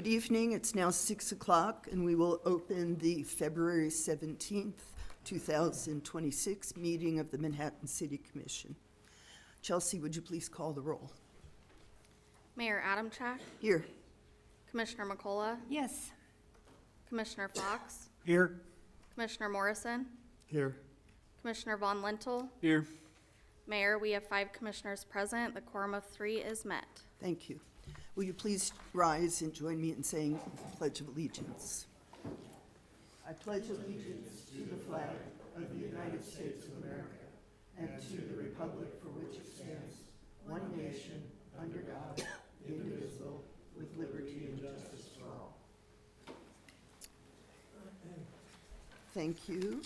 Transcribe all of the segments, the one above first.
Good evening. It's now 6 o'clock, and we will open the February 17th, 2026 meeting of the Manhattan City Commission. Chelsea, would you please call the roll? Mayor Adamchak, Here. Commissioner McCullough, Yes. Commissioner Fox, Here. Commissioner Morrison, Here. Commissioner Von Lintel. Here. Mayor, we have 5 commissioners present. The quorum of 3 is met. Thank you. Will you please rise and join me in saying the Pledge of Allegiance? I pledge allegiance to the flag of the United States of America and to the republic for which it stands, one nation, under God, indivisible, with liberty and justice for all. Thank you.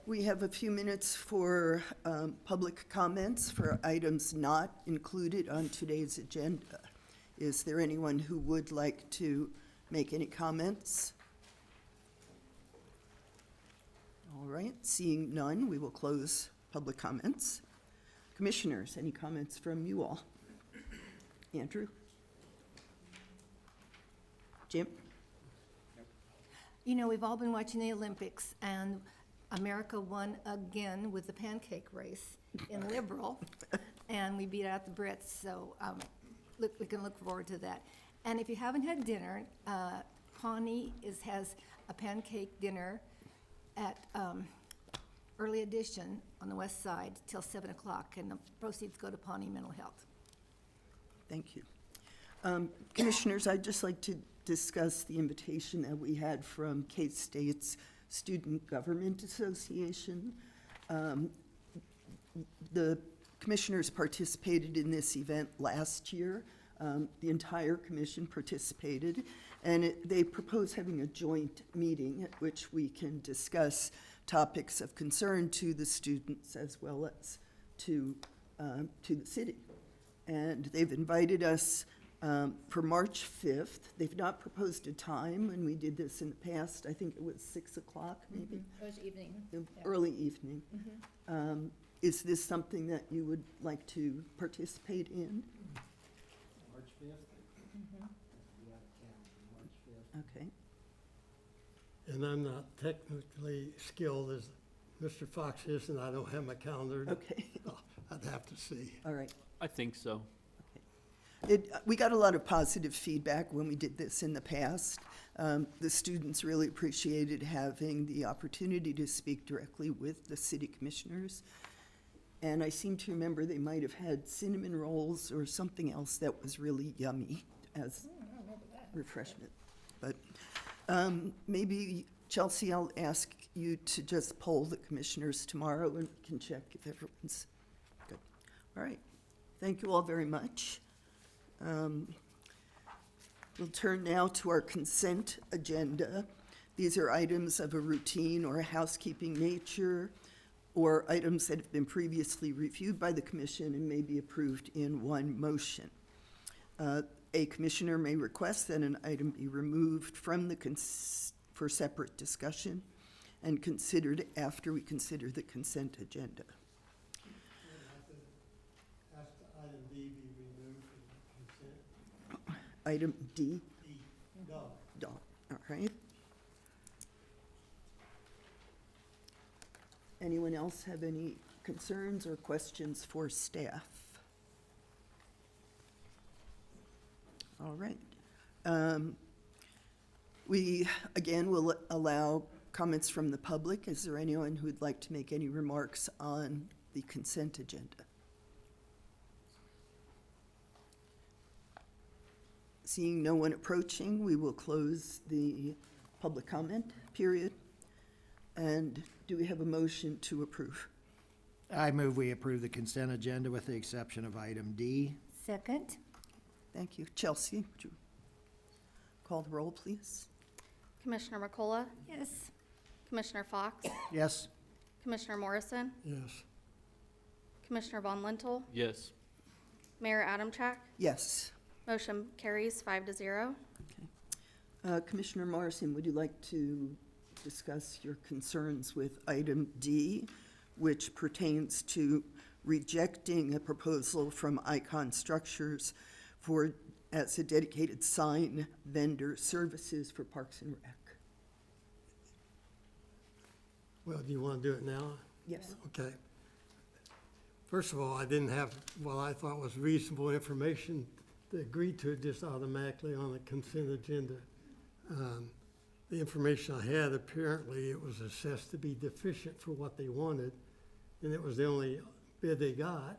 We have a few minutes for public comments for items not included on today's agenda. Is there anyone who would like to make any comments? All right, seeing none, we will close public comments. Commissioners, any comments from you all? Andrew? Jim? You know, we've all been watching the Olympics, and America won again with the pancake race in Liberal, and we beat out the Brits, so we can look forward to that. And if you haven't had dinner, Pawnee has a pancake dinner at Early Edition on the west side till 7 o'clock, and the proceeds go to Pawnee Mental Health. Thank you. Commissioners, I'd just like to discuss the invitation that we had from K-State's Student Government Association. The commissioners participated in this event last year. The entire commission participated, and they propose having a joint meeting at which we can discuss topics of concern to the students as well as to the city. And they've invited us for March 5th. They've not proposed a time. When we did this in the past, I think it was 6 o'clock, maybe? It was evening. Early evening. Is this something that you would like to participate in? March 5th? March 5th. Okay. And I'm not technically skilled as Mr. Fox is, and I don't have my calendar. Okay. I'd have to see. All right. I think so. We got a lot of positive feedback when we did this in the past. The students really appreciated having the opportunity to speak directly with the city commissioners. And I seem to remember they might have had cinnamon rolls or something else that was really yummy as refreshment. But maybe, Chelsea, I'll ask you to just poll the commissioners tomorrow and we can check if everyone's good. All right. Thank you all very much. We'll turn now to our consent agenda. These are items of a routine or a housekeeping nature, or items that have been previously reviewed by the commission and may be approved in one motion. A commissioner may request that an item be removed from the for separate discussion and considered after we consider the consent agenda. Ask the item D be removed from consent. Item D, D, dog. dog, all right. Anyone else have any concerns or questions for staff? All right. We, again, will allow comments from the public. Is there anyone who would like to make any remarks on the consent agenda? Seeing no one approaching, we will close the public comment period. And do we have a motion to approve? I move we approve the consent agenda with the exception of item D. Second? Thank you. Chelsea, would you call the roll, please? Commissioner McCullough, Yes. Commissioner Fox, Yes? Commissioner Morrison, Yes. Commissioner Von Lintel, Yes. Mayor Adamchak. Yes. Motion carries 5-0. Commissioner Morrison, would you like to discuss your concerns with item D, which pertains to rejecting a proposal from Icon Structures as a dedicated sign vendor services for Parks and Rec. Well, do you want to do it now? Yes. Okay. First of all, I didn't have what I thought was reasonable information to agree to it just automatically on the consent agenda. The information I had, apparently it was assessed to be deficient for what they wanted, and it was the only bid they got.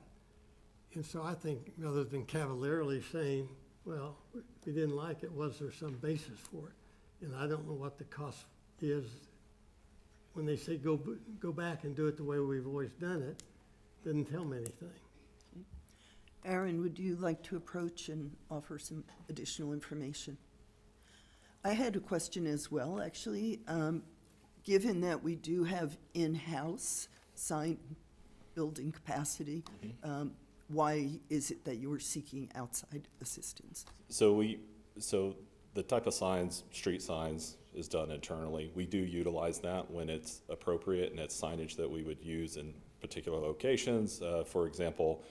And so I think rather than cavalierly saying, well, we didn't like it, was there some basis for it? And I don't know what the cost is. When they say go back and do it the way we've always done it, didn't tell me anything. Aaron, would you like to approach and offer some additional information? I had a question as well, actually. Given that we do have in-house sign building capacity, why is it that you're seeking outside assistance? So the type of signs, street signs, is done internally. We do utilize that when it's appropriate, and it's signage that we would use in particular locations. For example,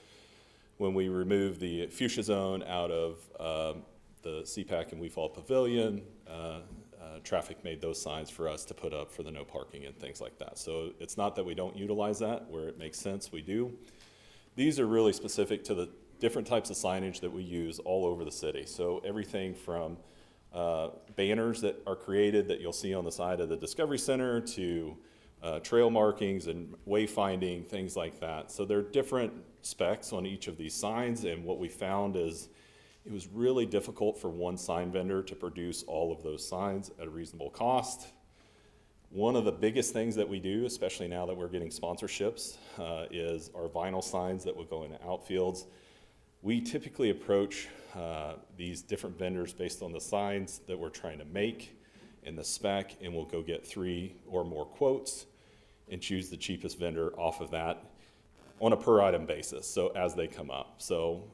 when we removed the fuchsia zone out of the CPAC and WeFall Pavilion, traffic made those signs for us to put up for the no parking and things like that. So it's not that we don't utilize that. Where it makes sense, we do. These are really specific to the different types of signage that we use all over the city. So everything from banners that are created that you'll see on the side of the Discovery Center to trail markings and wayfinding, things like that. So there are different specs on each of these signs, and what we found is it was really difficult for one sign vendor to produce all of those signs at a reasonable cost. One of the biggest things that we do, especially now that we're getting sponsorships, is our vinyl signs that will go into outfields. We typically approach these different vendors based on the signs that we're trying to make and the spec, and we'll go get 3 or more quotes and choose the cheapest vendor off of that on a per item basis, so as they come up. So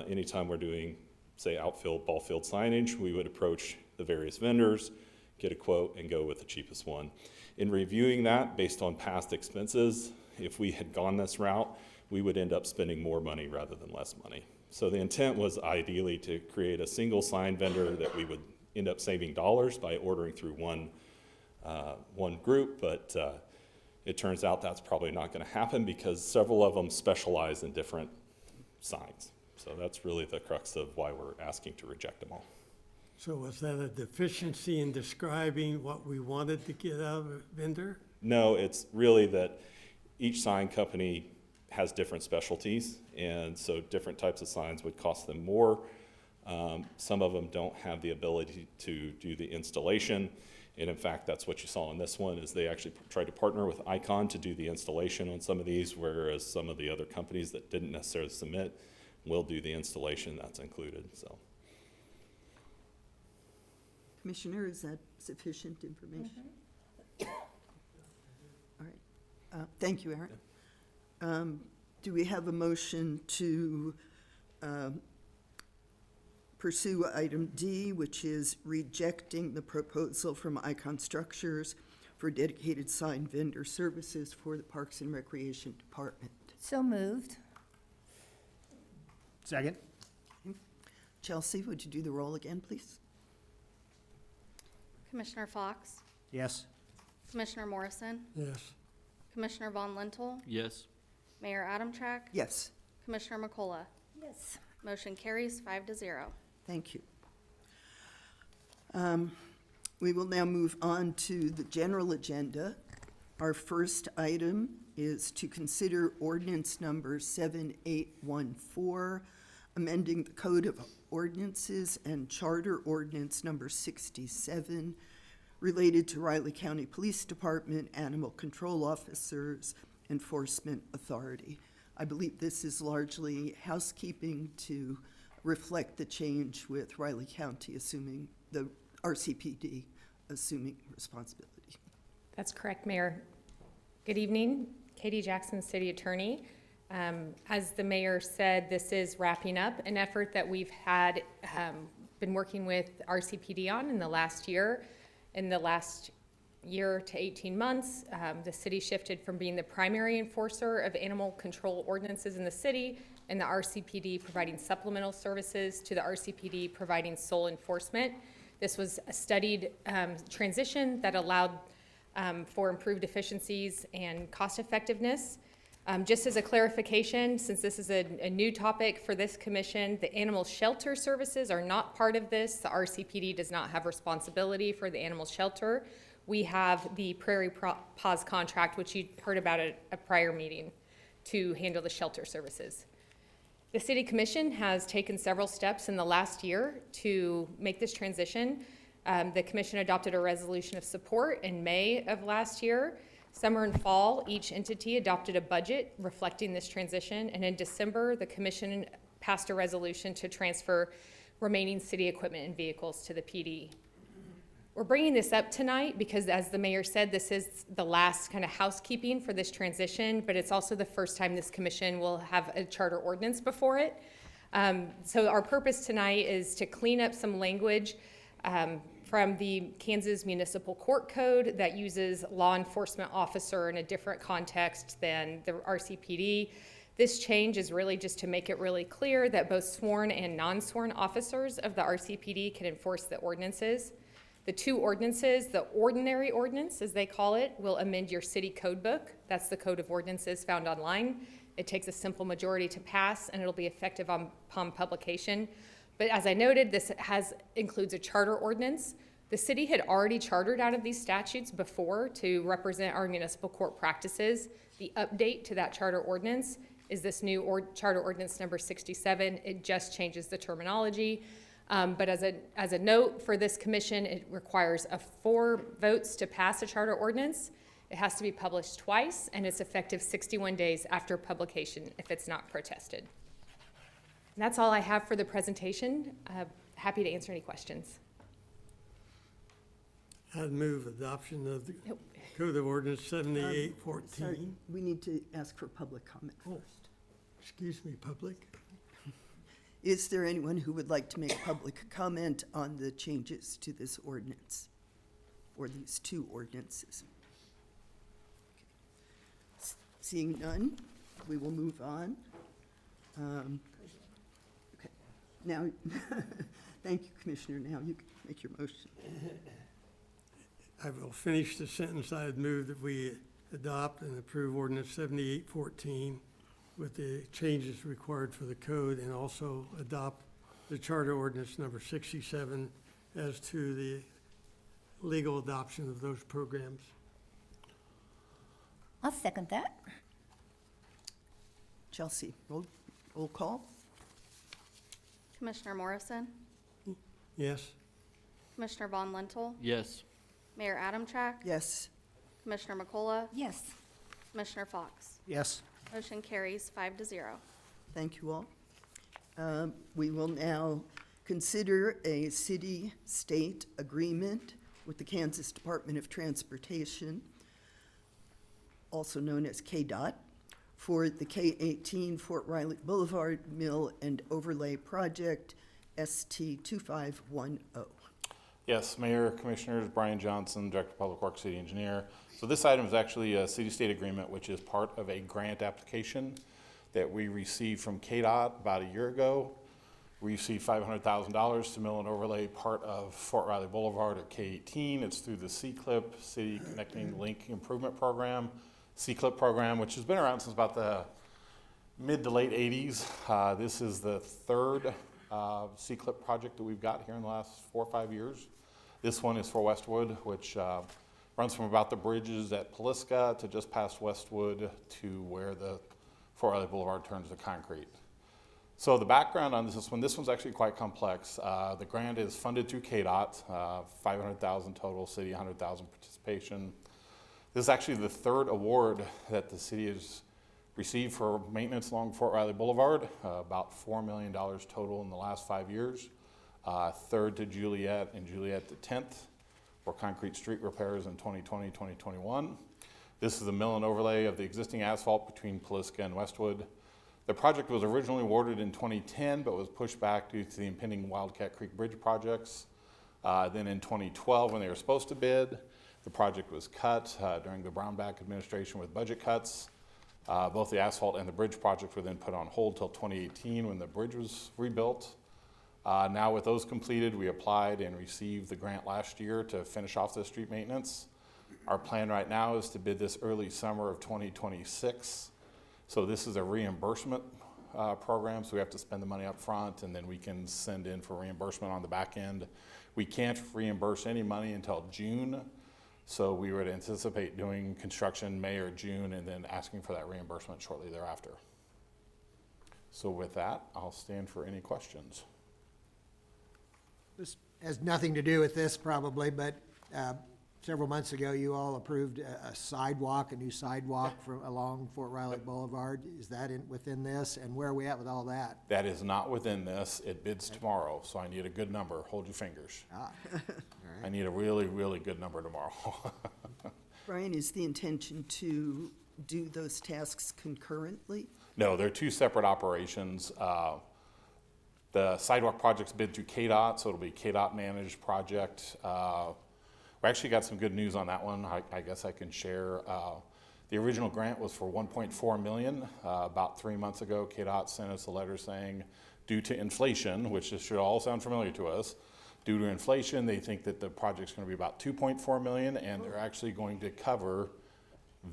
anytime we're doing, say, outfield, ball field signage, we would approach the various vendors, get a quote, and go with the cheapest one. In reviewing that, based on past expenses, if we had gone this route, we would end up spending more money rather than less money. So the intent was ideally to create a single sign vendor that we would end up saving dollars by ordering through one group, but it turns out that's probably not going to happen because several of them specialize in different signs. So that's really the crux of why we're asking to reject them all. So was that a deficiency in describing what we wanted to get out of a vendor? No, it's really that each sign company has different specialties, and so different types of signs would cost them more. Some of them don't have the ability to do the installation, and in fact, that's what you saw in this one, is they actually tried to partner with Icon to do the installation on some of these, whereas some of the other companies that didn't necessarily submit will do the installation. That's included. So, Commissioner, is that sufficient information? All right. Thank you, Aaron. Do we have a motion to pursue item D, which is rejecting the proposal from Icon Structures for dedicated sign vendor services for the Parks and Recreation Department? So moved. Second? Chelsea, would you do the roll again, please? Commissioner Fox, Yes. Commissioner Morrison, Yes. Commissioner Von Lintel, Yes. Mayor Adamchak, Yes, Commissioner McCullough. Yes. Motion carries 5-0. thank you. We will now move on to the general agenda. Our first item is to consider ordinance number 7814, amending the Code of Ordinances and Charter Ordinance number 67, related to Riley County Police Department Animal Control Officers Enforcement Authority. I believe this is largely housekeeping to reflect the change with Riley County assuming, the RCPD assuming responsibility. That's correct, Mayor. Good evening, Katie Jackson, City Attorney. As the mayor said, this is wrapping up an effort that we've had been working with RCPD on in the last year. In the last year to 18 months, the city shifted from being the primary enforcer of animal control ordinances in the city and the RCPD providing supplemental services to the RCPD providing sole enforcement. This was a studied transition that allowed for improved efficiencies and cost effectiveness. Just as a clarification, since this is a new topic for this commission, the animal shelter services are not part of this. The RCPD does not have responsibility for the animal shelter. We have the Prairie Paws contract, which you heard about at a prior meeting, to handle the shelter services. The City Commission has taken several steps in the last year to make this transition. The commission adopted a resolution of support in May of last year. Summer and fall, each entity adopted a budget reflecting this transition, and in December, the commission passed a resolution to transfer remaining city equipment and vehicles to the PD. We're bringing this up tonight because, as the mayor said, this is the last kind of housekeeping for this transition, but it's also the first time this commission will have a charter ordinance before it. So our purpose tonight is to clean up some language from the Kansas Municipal Court Code that uses law enforcement officer in a different context than the RCPD. This change is really just to make it really clear that both sworn and non-sworn officers of the RCPD can enforce the ordinances. The two ordinances, the ordinary ordinance, as they call it, will amend your city code book. That's the code of ordinances found online. It takes a simple majority to pass, and it'll be effective upon publication. But as I noted, this includes a charter ordinance. The city had already chartered out of these statutes before to represent our municipal court practices. The update to that charter ordinance is this new charter ordinance number 67. It just changes the terminology. But as a note for this commission, it requires 4 votes to pass a charter ordinance. It has to be published twice, and it's effective 61 days after publication if it's not protested. And that's all I have for the presentation. Happy to answer any questions. I'd move adoption of the Code of Ordinance 7814. Sorry, we need to ask for public comment first. Excuse me, public. Is there anyone who would like to make public comment on the changes to this ordinance, or these two ordinances? Seeing none, we will move on. Okay. Now, thank you, Commissioner. Now you can make your motion. I will finish the sentence. I had moved that we adopt and approve ordinance 7814 with the changes required for the code, and also adopt the charter ordinance number 67 as to the legal adoption of those programs. I'll second that. Chelsea, roll call? Commissioner Morrison, Yes? Commissioner Von Lintel, Yes. Mayor Adamchak, Yes. Commissioner McCullough, Yes. Commissioner Fox. Yes. Motion carries 5-0. Thank you all. We will now consider a city-state agreement with the Kansas Department of Transportation, also known as KDOT, for the K-18 Fort Riley Boulevard Mill and Overlay Project, ST 2510. Yes, Mayor, Commissioners, Brian Johnson, Director of Public Works, City Engineer. So this item is actually a city-state agreement, which is part of a grant application that we received from KDOT about a year ago. We received $500,000 to mill and overlay part of Fort Riley Boulevard at K-18. It's through the CCLIP, City Connecting Link Improvement Program, CCLIP program, which has been around since about the mid to late 80s. This is the third CCLIP project that we've got here in the last 4 or 5 years. This one is for Westwood, which runs from about the bridges at Paliska to just past Westwood to where the Fort Riley Boulevard turns to concrete. So the background on this one's actually quite complex. The grant is funded through KDOT, $500,000 total, city $100,000 participation. This is actually the third award that the city has received for maintenance along Fort Riley Boulevard, about $4 million total in the last 5 years. Third to Juliet, and Juliet the 10th for concrete street repairs in 2020, 2021. This is the mill and overlay of the existing asphalt between Paliska and Westwood. The project was originally awarded in 2010, but was pushed back due to the impending Wildcat Creek Bridge projects. Then in 2012, when they were supposed to bid, The project was cut during the Brownback administration with budget cuts. Both the asphalt and the bridge projects were then put on hold till 2018 when the bridge was rebuilt. Now with those completed, we applied and received the grant last year to finish off the street maintenance. Our plan right now is to bid this early summer of 2026. So this is a reimbursement program, so we have to spend the money up front and then we can send in for reimbursement on the back end. We can't reimburse any money until June, so we would anticipate doing construction May or June and then asking for that reimbursement shortly thereafter. So with that, I'll stand for any questions. This has nothing to do with this probably, but several months ago, you all approved a new sidewalk along Fort Riley Boulevard. Is that within this? And where are we at with all that? That is not within this. It bids tomorrow, so I need a good number. Hold your fingers. All I right. need a really, really good number tomorrow. Brian, is the intention to do those tasks concurrently? No, they're two separate operations. The sidewalk project's bid through KDOT, so it'll be KDOT managed project. We actually got some good news on that one. I guess I can share. The original grant was for $1.4 million. About 3 months ago, KDOT sent us a letter saying, due to inflation, which this should all sound familiar to us, due to inflation, they think that the project's going to be about $2.4 million, and they're actually going to cover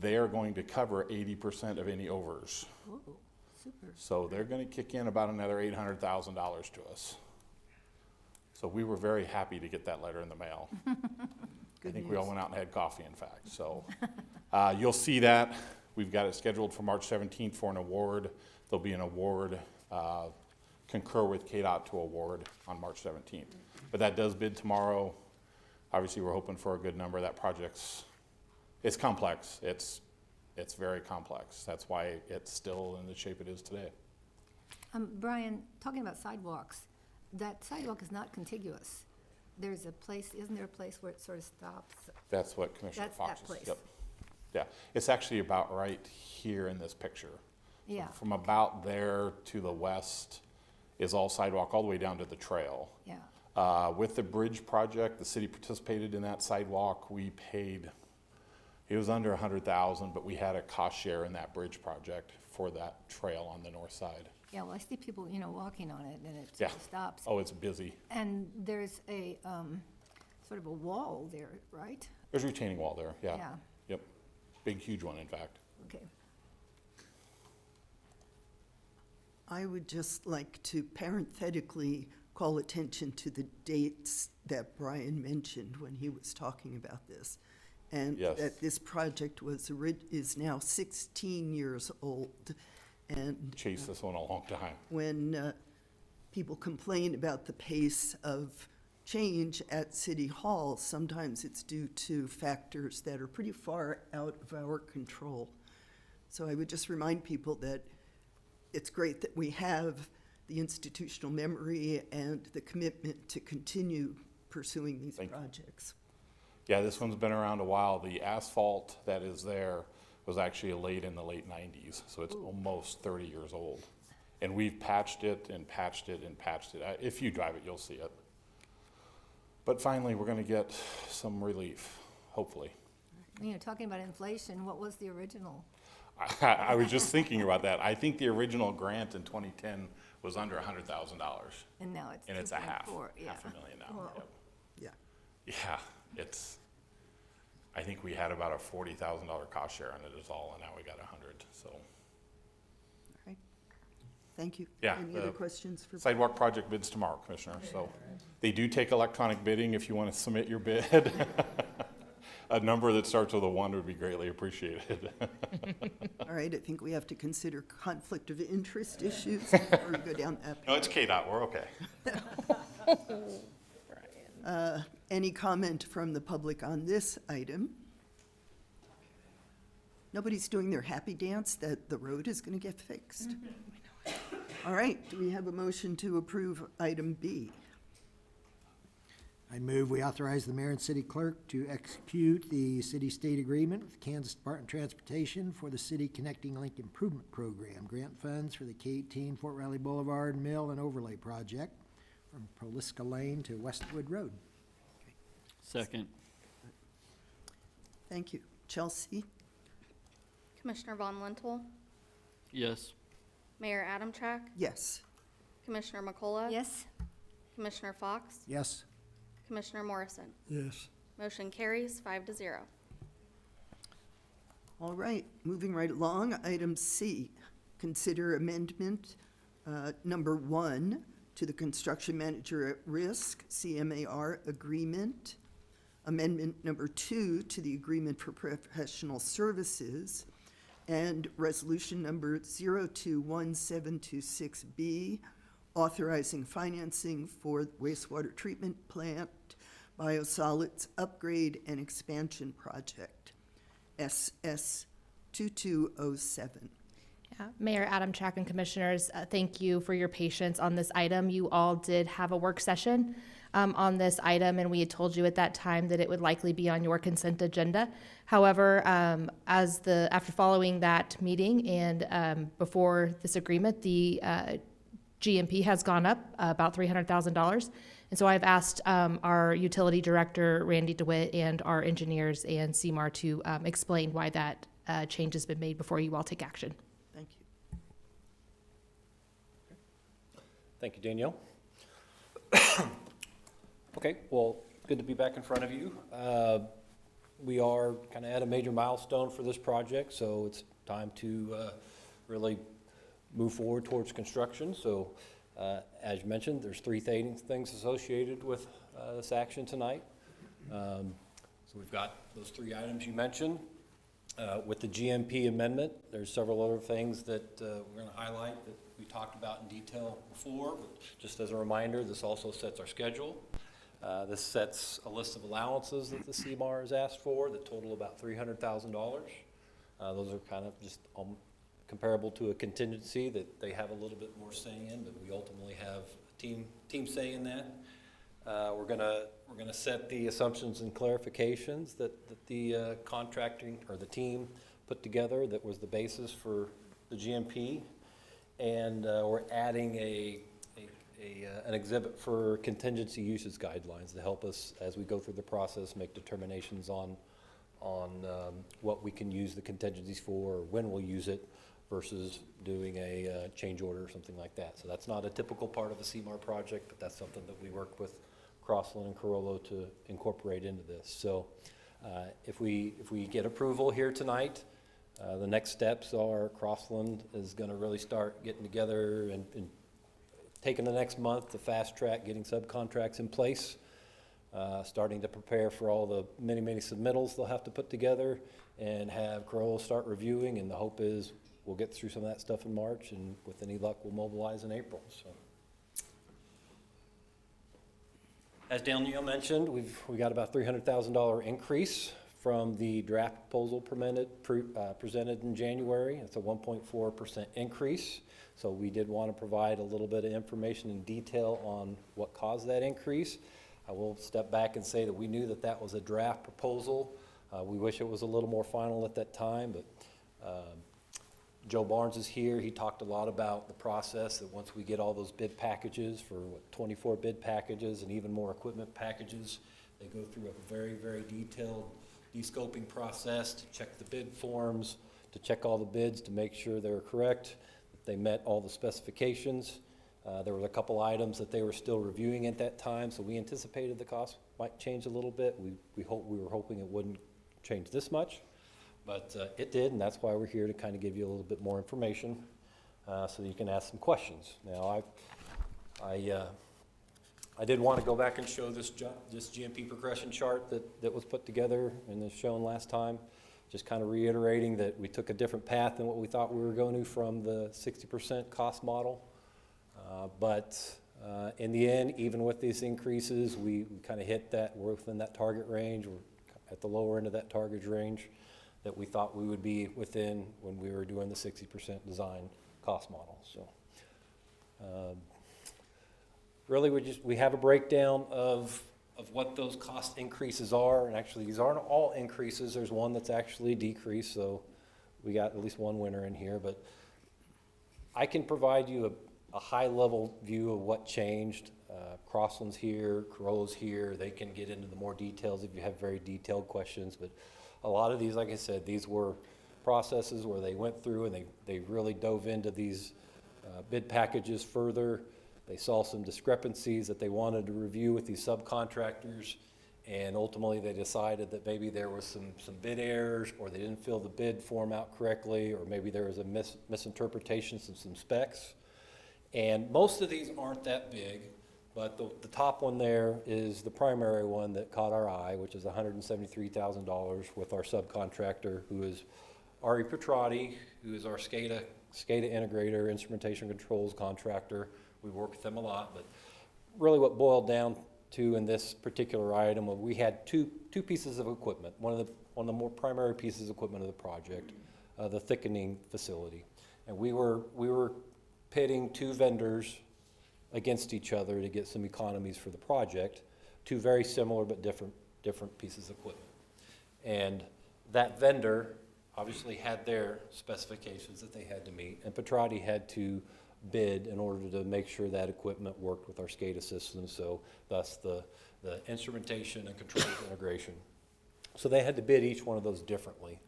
80% of any overs. Whoa, super. So they're going to kick in about another $800,000 to us. So we were very happy to get that letter in the mail. I think we all went out and had coffee, in fact. So you'll see that. We've got it scheduled for March 17th for an award. There'll be an award, concur with KDOT to award on March 17th. But that does bid tomorrow. Obviously, we're hoping for a good number. That it's complex. It's very complex. That's why it's still in the shape it is today. Brian, talking about sidewalks, that sidewalk is not contiguous. There's a place, isn't there a place where it sort of stops? That's what Commissioner That's Fox that is. place. Yep. Yeah, it's actually about right here in this picture. Yeah, From about there to the west is all sidewalk, all the way down to the trail. yeah. With the bridge project, the city participated in that sidewalk. We paid, it was under $100,000, but we had a cost share in that bridge project for that trail on the north side. Yeah, well, I see people, walking on it and it Yeah. sort of stops. Oh, it's busy. And there's a, sort of a wall there, right? There's a retaining wall there, yeah. Yeah. Yep, big, huge one, in fact. Okay. I would just like to parenthetically call attention to the dates that Brian mentioned when he was talking about this. And Yes. that this project is now 16 years old. And Chased this one a long time. when people complain about the pace of change at City Hall, sometimes it's due to factors that are pretty far out of our control. So I would just remind people that it's great that we have the institutional memory and the commitment to continue pursuing these Thank you. projects. Yeah, this one's been around a while. The asphalt that is there was actually laid in the late 90s, so it's almost 30 years old. And we've patched it and patched it and patched it. If you drive it, you'll see it. But finally, we're gonna get some relief, hopefully. Talking about inflation, what was the original? I was just thinking about that. I think the original grant in 2010 was under $100,000, And now it's and it's a half 2.4, yeah. $500,000 now. Whoa. Yep. Yeah. Yeah, I think we had about a $40,000 cost share on it is all, and now we got 100, so. All right. Thank you. Yeah, Any other questions for? Sidewalk project bids tomorrow, Commissioner, so. They do take electronic bidding if you want to submit your bid. A number that starts with a 1 would be greatly appreciated. All right, I think we have to consider conflict of interest issues before we go down that. No, it's KDOT, we're okay. Any comment from the public on this item? Nobody's doing their happy dance that the road is going to get fixed. All right, do we have a motion to approve item B? I move we authorize the mayor and city clerk to execute the city-state agreement with Kansas Department of Transportation for the City Connecting Link Improvement Program, grant funds for the K-18 Fort Riley Boulevard Mill and Overlay Project from Proliska Lane to Westwood Road. Second. Thank you. Chelsea? Commissioner Von Lintel, Yes. Mayor Adamchak, Yes. Commissioner McCullough. Yes? Commissioner Fox, Yes. Commissioner Morrison. Yes. Motion carries 5-0. All right, moving right along, item C, consider amendment number 1 to the Construction Manager at Risk, CMAR agreement, amendment number 2 to the Agreement for Professional Services, and resolution number 021726B, authorizing financing for wastewater treatment plant biosolids upgrade and expansion project, SS 2207. Yeah, Mayor Adamchak and Commissioners, thank you for your patience on this item. You all did have a work session on this item, and we had told you at that time that it would likely be on your consent agenda. However, after following that meeting and before this agreement, the GMP has gone up about $300,000. And so I've asked our utility director, Randy DeWitt, and our engineers and CMAR to explain why that change has been made before you all take action. Thank you. Thank you, Danielle. Okay, well, good to be back in front of you. We are kind of at a major milestone for this project, so it's time to really move forward towards construction. So as you mentioned, there's three things associated with this action tonight. So we've got those three items you mentioned. With the GMP amendment, there's several other things that we're going to highlight that we talked about in detail before. But just as a reminder, this also sets our schedule. This sets a list of allowances that the CMAR has asked for that total about $300,000. Those are kind of just comparable to a contingency that they have a little bit more say in, but we ultimately have a team say in that. We're gonna set the assumptions and clarifications that the contracting or the team put together that was the basis for the GMP, and we're adding an exhibit for contingency usage guidelines to help us as we go through the process make determinations on what we can use the contingencies for, or when we'll use it, versus doing a change order or something like that. So that's not a typical part of a CMAR project, but that's something that we work with Crossland and Carollo to incorporate into this. So if we get approval here tonight, the next steps are Crossland is going to really start getting together and taking the next month to fast track getting subcontracts in place, starting to prepare for all the many submittals they'll have to put together, and have Carollo start reviewing, and the hope is we'll get through some of that stuff in March, and with any luck, we'll mobilize in April. So, as Danielle mentioned, we got about $300,000 increase from the draft proposal presented in January. It's a 1.4% increase. So we did want to provide a little bit of information in detail on what caused that increase. I will step back and say that we knew that was a draft proposal. We wish it was a little more final at that time, but Joe Barnes is here. He talked a lot about the process that once we get all those bid packages for 24 bid packages and even more equipment packages, they go through a very detailed de-scoping process to check the bid forms, to check all the bids to make sure they were correct, that they met all the specifications. There were a couple items that they were still reviewing at that time, so we anticipated the cost might change a little bit. We were hoping it wouldn't change this much. But it did, and that's why we're here to kind of give you a little bit more information so that you can ask some questions. Now, I did want to go back and show this GMP progression chart that was put together and is shown last time, just kind of reiterating that we took a different path than what we thought we were going to from the 60% cost model. But in the end, even with these increases, we kind of hit that, we're within that target range, we're at the lower end of that target range that we thought we would be within when we were doing the 60% design cost model. So really we have a breakdown of what those cost increases are, and actually these aren't all increases. There's one that's actually decreased, so we got at least one winner in here, but I can provide you a high-level view of what changed. Crossland's here, Carollo's here. They can get into the more details if you have very detailed questions, but a lot of these, like I said, these were processes where they went through and they really dove into these bid packages further. They saw some discrepancies that they wanted to review with these subcontractors, and ultimately they decided that maybe there was some bid errors, or they didn't fill the bid form out correctly, or maybe there was a misinterpretation of some specs. And most of these aren't that big, but the top one there is the primary one that caught our eye, which is $173,000 with our subcontractor, who is Ari Petrati, who is our SCADA integrator, instrumentation controls contractor. We work with them a lot, but really what boiled down to in this particular item, we had two pieces of equipment. One of the more primary pieces of equipment of the project, the thickening facility. And we were pitting two vendors against each other to get some economies for the project, two very similar but different pieces of equipment. And that vendor obviously had their specifications that they had to meet, and Petrati had to bid in order to make sure that equipment worked with our SCADA system, so thus the instrumentation and controls integration. So they had to bid each one of those differently.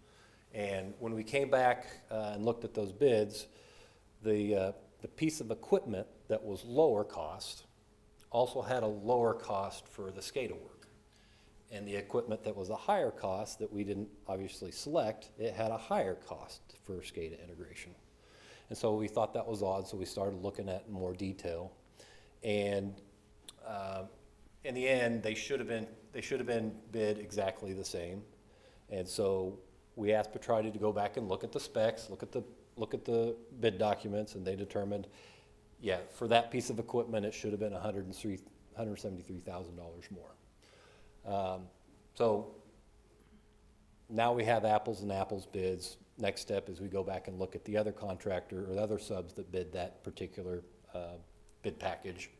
And when we came back and looked at those bids, the piece of equipment that was lower cost also had a lower cost for the SCADA work. And the equipment that was a higher cost that we didn't obviously select, it had a higher cost for SCADA integration. And so we thought that was odd, so we started looking at it in more detail. And in the end, they should have been bid exactly the same. And so we asked Petrati to go back and look at the specs, look at the bid documents, and they determined, yeah, for that piece of equipment, it should have been $173,000 more. So now we have apples and apples bids. Next step is we go back and look at the other contractor or the other subs that bid that particular bid package,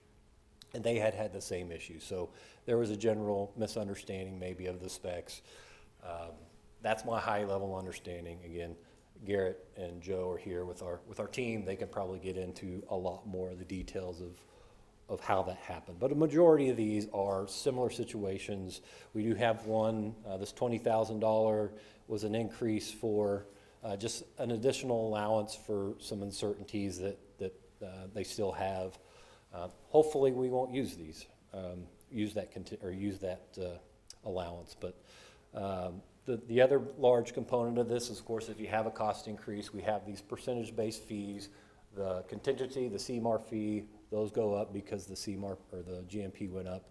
and they had the same issue. So there was a general misunderstanding maybe of the specs. That's my high level understanding. Again, Garrett and Joe are here with our team. They can probably get into a lot more of the details of how that happened. But a majority of these are similar situations. We do have one, this $20,000 was an increase for just an additional allowance for some uncertainties that they still have. Hopefully we won't use these, use that allowance. But the other large component of this is, of course, if you have a cost increase, we have these percentage-based fees. The contingency, the CMAR fee, those go up because the CMAR or the GMP went up,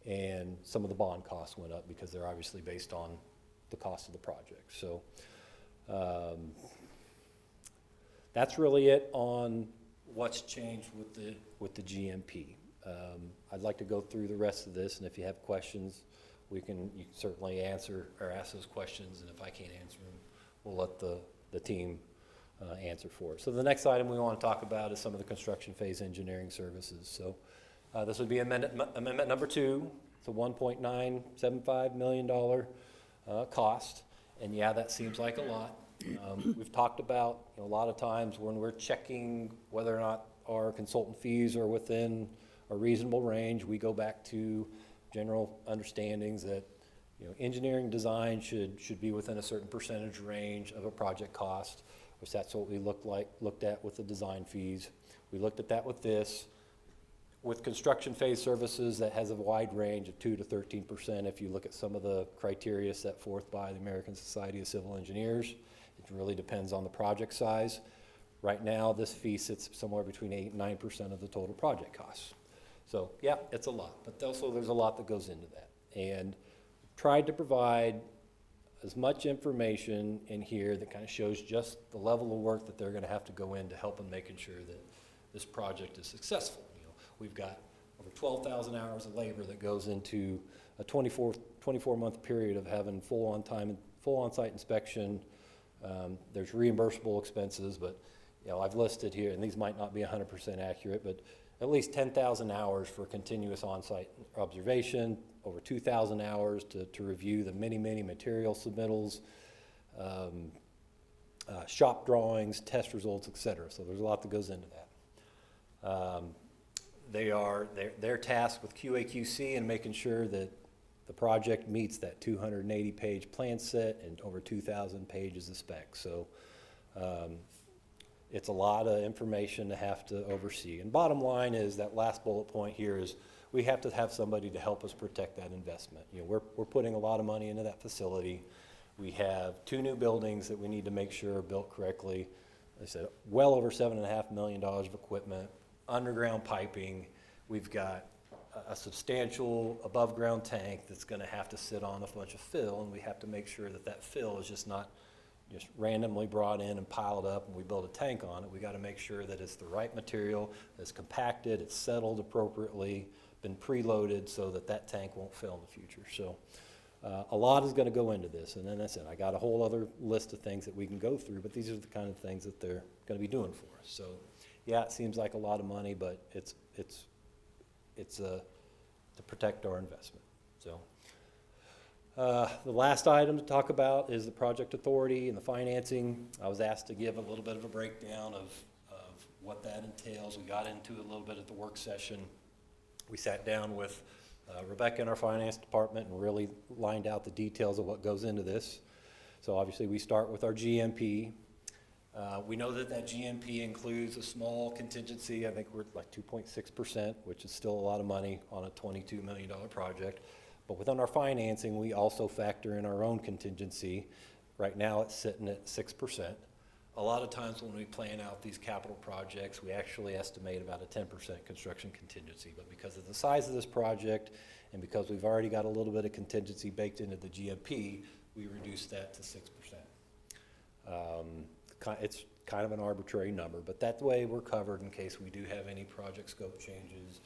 and some of the bond costs went up because they're obviously based on the cost of the project. So that's really it on what's changed with the GMP. I'd like to go through the rest of this, and if you have questions, you can certainly answer or ask those questions, and if I can't answer them, we'll let the team answer for us. So the next item we want to talk about is some of the construction phase engineering services. So this would be amendment number 2. It's a $1.975 million cost, and yeah, that seems like a lot. We've talked about a lot of times when we're checking whether or not our consultant fees are within a reasonable range, we go back to general understandings that engineering design should be within a certain percentage range of a project cost, which that's what we looked at with the design fees. We looked at that with this. With construction phase services, that has a wide range of 2 to 13% if you look at some of the criteria set forth by the American Society of Civil Engineers. It really depends on the project size. Right now, this fee sits somewhere between 8 and 9% of the total project costs. So yeah, it's a lot, but also there's a lot that goes into that. And tried to provide as much information in here that kind of shows just the level of work that they're going to have to go in to help in making sure that this project is successful. We've got over 12,000 hours of labor that goes into a 24-month period of having full on-site inspection. There's reimbursable expenses, but I've listed here, and these might not be 100% accurate, but at least 10,000 hours for continuous on-site observation, over 2,000 hours to review the many material submittals, shop drawings, test results, etc. So there's a lot that goes into that. They're tasked with QA/QC and making sure that the project meets that 280-page plan set and over 2,000 pages of specs. So it's a lot of information to have to oversee. And bottom line is, that last bullet point here is, we have to have somebody to help us protect that investment. You know, we're putting a lot of money into that facility. We have 2 new buildings that we need to make sure are built correctly. I said, well over $7.5 million of equipment, underground piping. We've got a substantial above-ground tank that's gonna have to sit on a bunch of fill, and we have to make sure that that fill is just not just randomly brought in and piled up and we build a tank on it. We gotta make sure that it's the right material, it's compacted, it's settled appropriately, been preloaded so that that tank won't fail in the future. So a lot is gonna go into this. And then I said, I got a whole other list of things that we can go through, but these are the kind of things that they're gonna be doing for us. So yeah, it seems like a lot of money, but it's to protect our investment. So the last item to talk about is the project authority and the financing. I was asked to give a little bit of a breakdown of what that entails. We got into it a little bit at the work session. We sat down with Rebecca in our finance department and really lined out the details of what goes into this. So obviously we start with our GMP. We know that that GMP includes a small contingency. I think we're like 2.6%, which is still a lot of money on a $22 million project. But within our financing, we also factor in our own contingency. Right now, it's sitting at 6%. A lot of times when we plan out these capital projects, we actually estimate about a 10% construction contingency. But because of the size of this project, and because we've already got a little bit of contingency baked into the GMP, we reduced that to 6%. It's kind of an arbitrary number, but that way we're covered in case we do have any project scope changes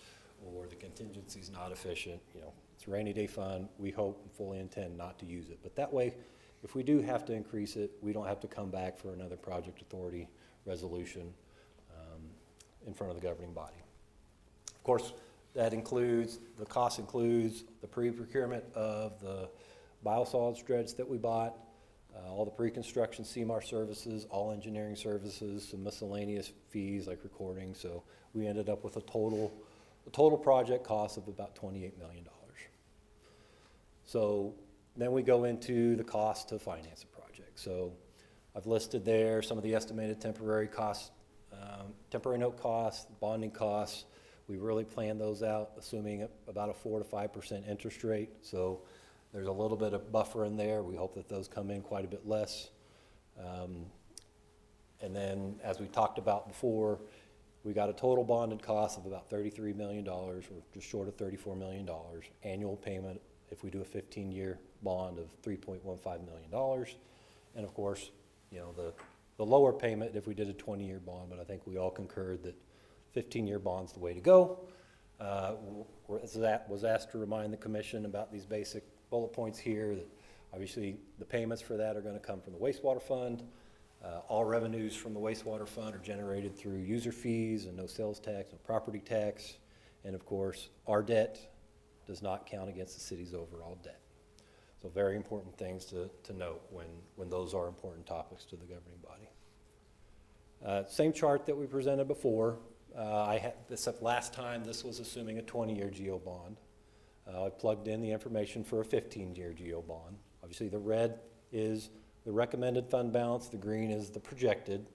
or the contingency's not efficient. You know, it's a rainy day fund. We hope and fully intend not to use it. But that way, if we do have to increase it, we don't have to come back for another project authority resolution in front of the governing body. Of course, that includes, the cost includes the pre-procurement of the biosolids dredge that we bought, all the pre-construction CMAR services, all engineering services, some miscellaneous fees like recording. So we ended up with a total project cost of about $28 million. So then we go into the cost to finance a project. So I've listed there some of the estimated temporary costs, temporary note costs, bonding costs. We really planned those out, assuming about a 4 to 5% interest rate. So there's a little bit of buffer in there. We hope that those come in quite a bit less. And then, as we talked about before, we got a total bonded cost of about $33 million, or just short of $34 million. Annual payment, if we do a 15-year bond, of $3.15 million. And of course, you know, the lower payment if we did a 20-year bond, but I think we all concurred that 15-year bond's the way to go. Was asked to remind the commission about these basic bullet points here, that obviously the payments for that are going to come from the wastewater fund. All revenues from the wastewater fund are generated through user fees and no sales tax, no property tax. And of course, our debt does not count against the city's overall debt. So very important things to note when those are important topics to the governing body. Same chart that we presented before. Except last time this was assuming a 20-year GO bond. I plugged in the information for a 15-year GO bond. Obviously the red is the recommended fund balance, the green is the projected.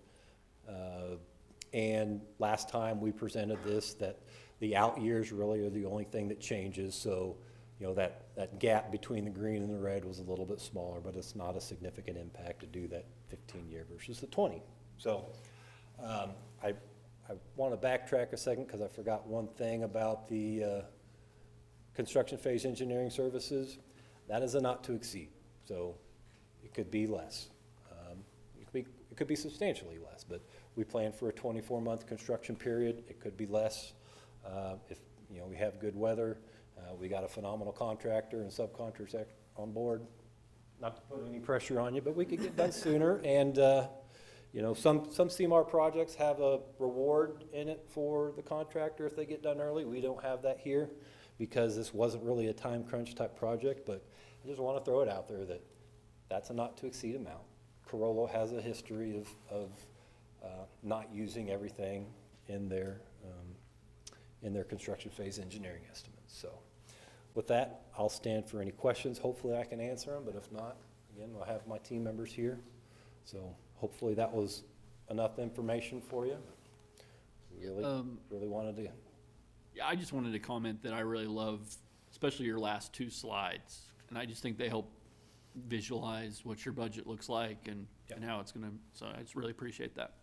And last time we presented this, that the out years really are the only thing that changes. So, you know, that gap between the green and the red was a little bit smaller, but it's not a significant impact to do that 15-year versus the 20. So I want to backtrack a second because I forgot one thing about the construction phase engineering services. That is a not to exceed, so it could be less. It could be substantially less, but we plan for a 24-month construction period. It could be less if, you know, we have good weather. We got a phenomenal contractor and subcontractor on board. Not to put any pressure on you, but we could get done sooner. And you know, some CMAR projects have a reward in it for the contractor if they get done early. We don't have that here because this wasn't really a time crunch type project, but I just want to throw it out there that that's a not to exceed amount. Carollo has a history of not using everything in their construction phase engineering estimates. So With that, I'll stand for any questions. Hopefully I can answer them, but if not, again, I'll have my team members here. So hopefully that was enough information for you. Really wanted to, Yeah, I just wanted to comment that I really love, especially your last two slides. And I just think they help visualize what your budget looks like and how it's gonna, so I just really appreciate that.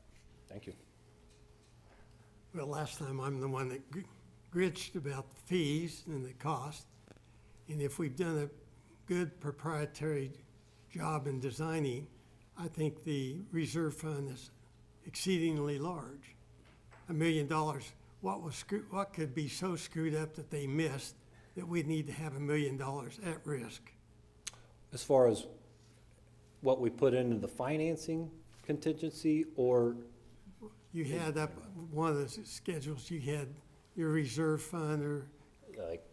thank you. Well, last time I'm the one that gritched about the fees and the cost. And if we've done a good proprietary job in designing, I think the reserve fund is exceedingly large. $1 million, what could be so screwed up that they missed that we'd need to have $1 million at risk? As far as what we put into the financing contingency, or, You had up, one of the schedules, you had your reserve fund or, like,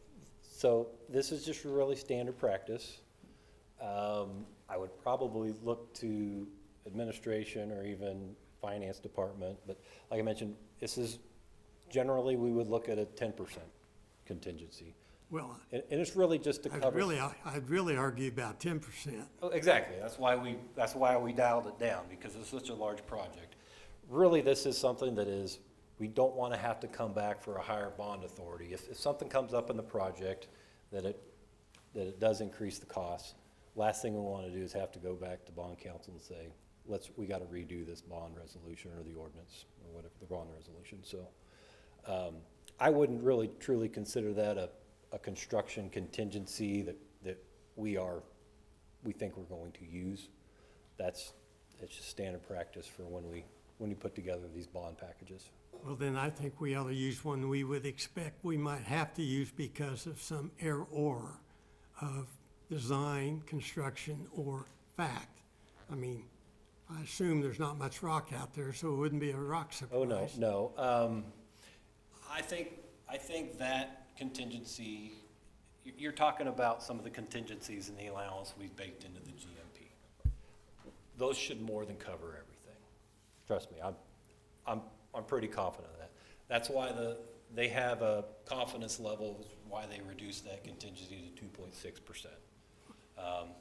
so this is just really standard practice. I would probably look to administration or even finance department, but like I mentioned, this is, generally, we would look at a 10% contingency. well, And it's really just to cover. I'd really argue about 10%. Oh, exactly, that's why we dialed it down, because it's such a large project. Really, this is something that is, we don't want to have to come back for a higher bond authority. If something comes up in the project that it does increase the cost, last thing we want to do is have to go back to bond council and say, we got to redo this bond resolution or the ordinance or whatever, the bond resolution. So I wouldn't really truly consider that a construction contingency that we think we're going to use. It's just standard practice for when you put together these bond packages. Well, then I think we ought to use one we would expect we might have to use because of some error of design, construction, or fact. I mean, I assume there's not much rock out there, so it wouldn't be a rock surprise. Oh, no. I think that contingency, you're talking about some of the contingencies in the allowance we've baked into the GMP. Those should more than cover everything. Trust me, I'm pretty confident of that. That's why they have a confidence level, why they reduced that contingency to 2.6%.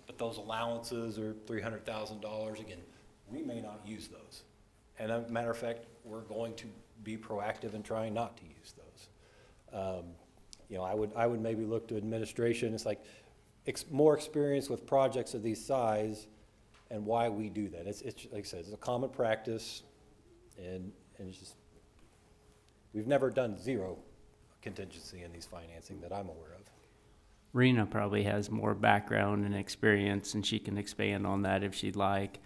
But those allowances are $300,000. Again, we may not use those. And as a matter of fact, we're going to be proactive in trying not to use those. I would maybe look to administration. It's like more experience with projects of this size and why we do that. It's like I said, it's a common practice, and it's just, we've never done zero contingency in these financing that I'm aware of. Rena probably has more background and experience, and she can expand on that if she'd like.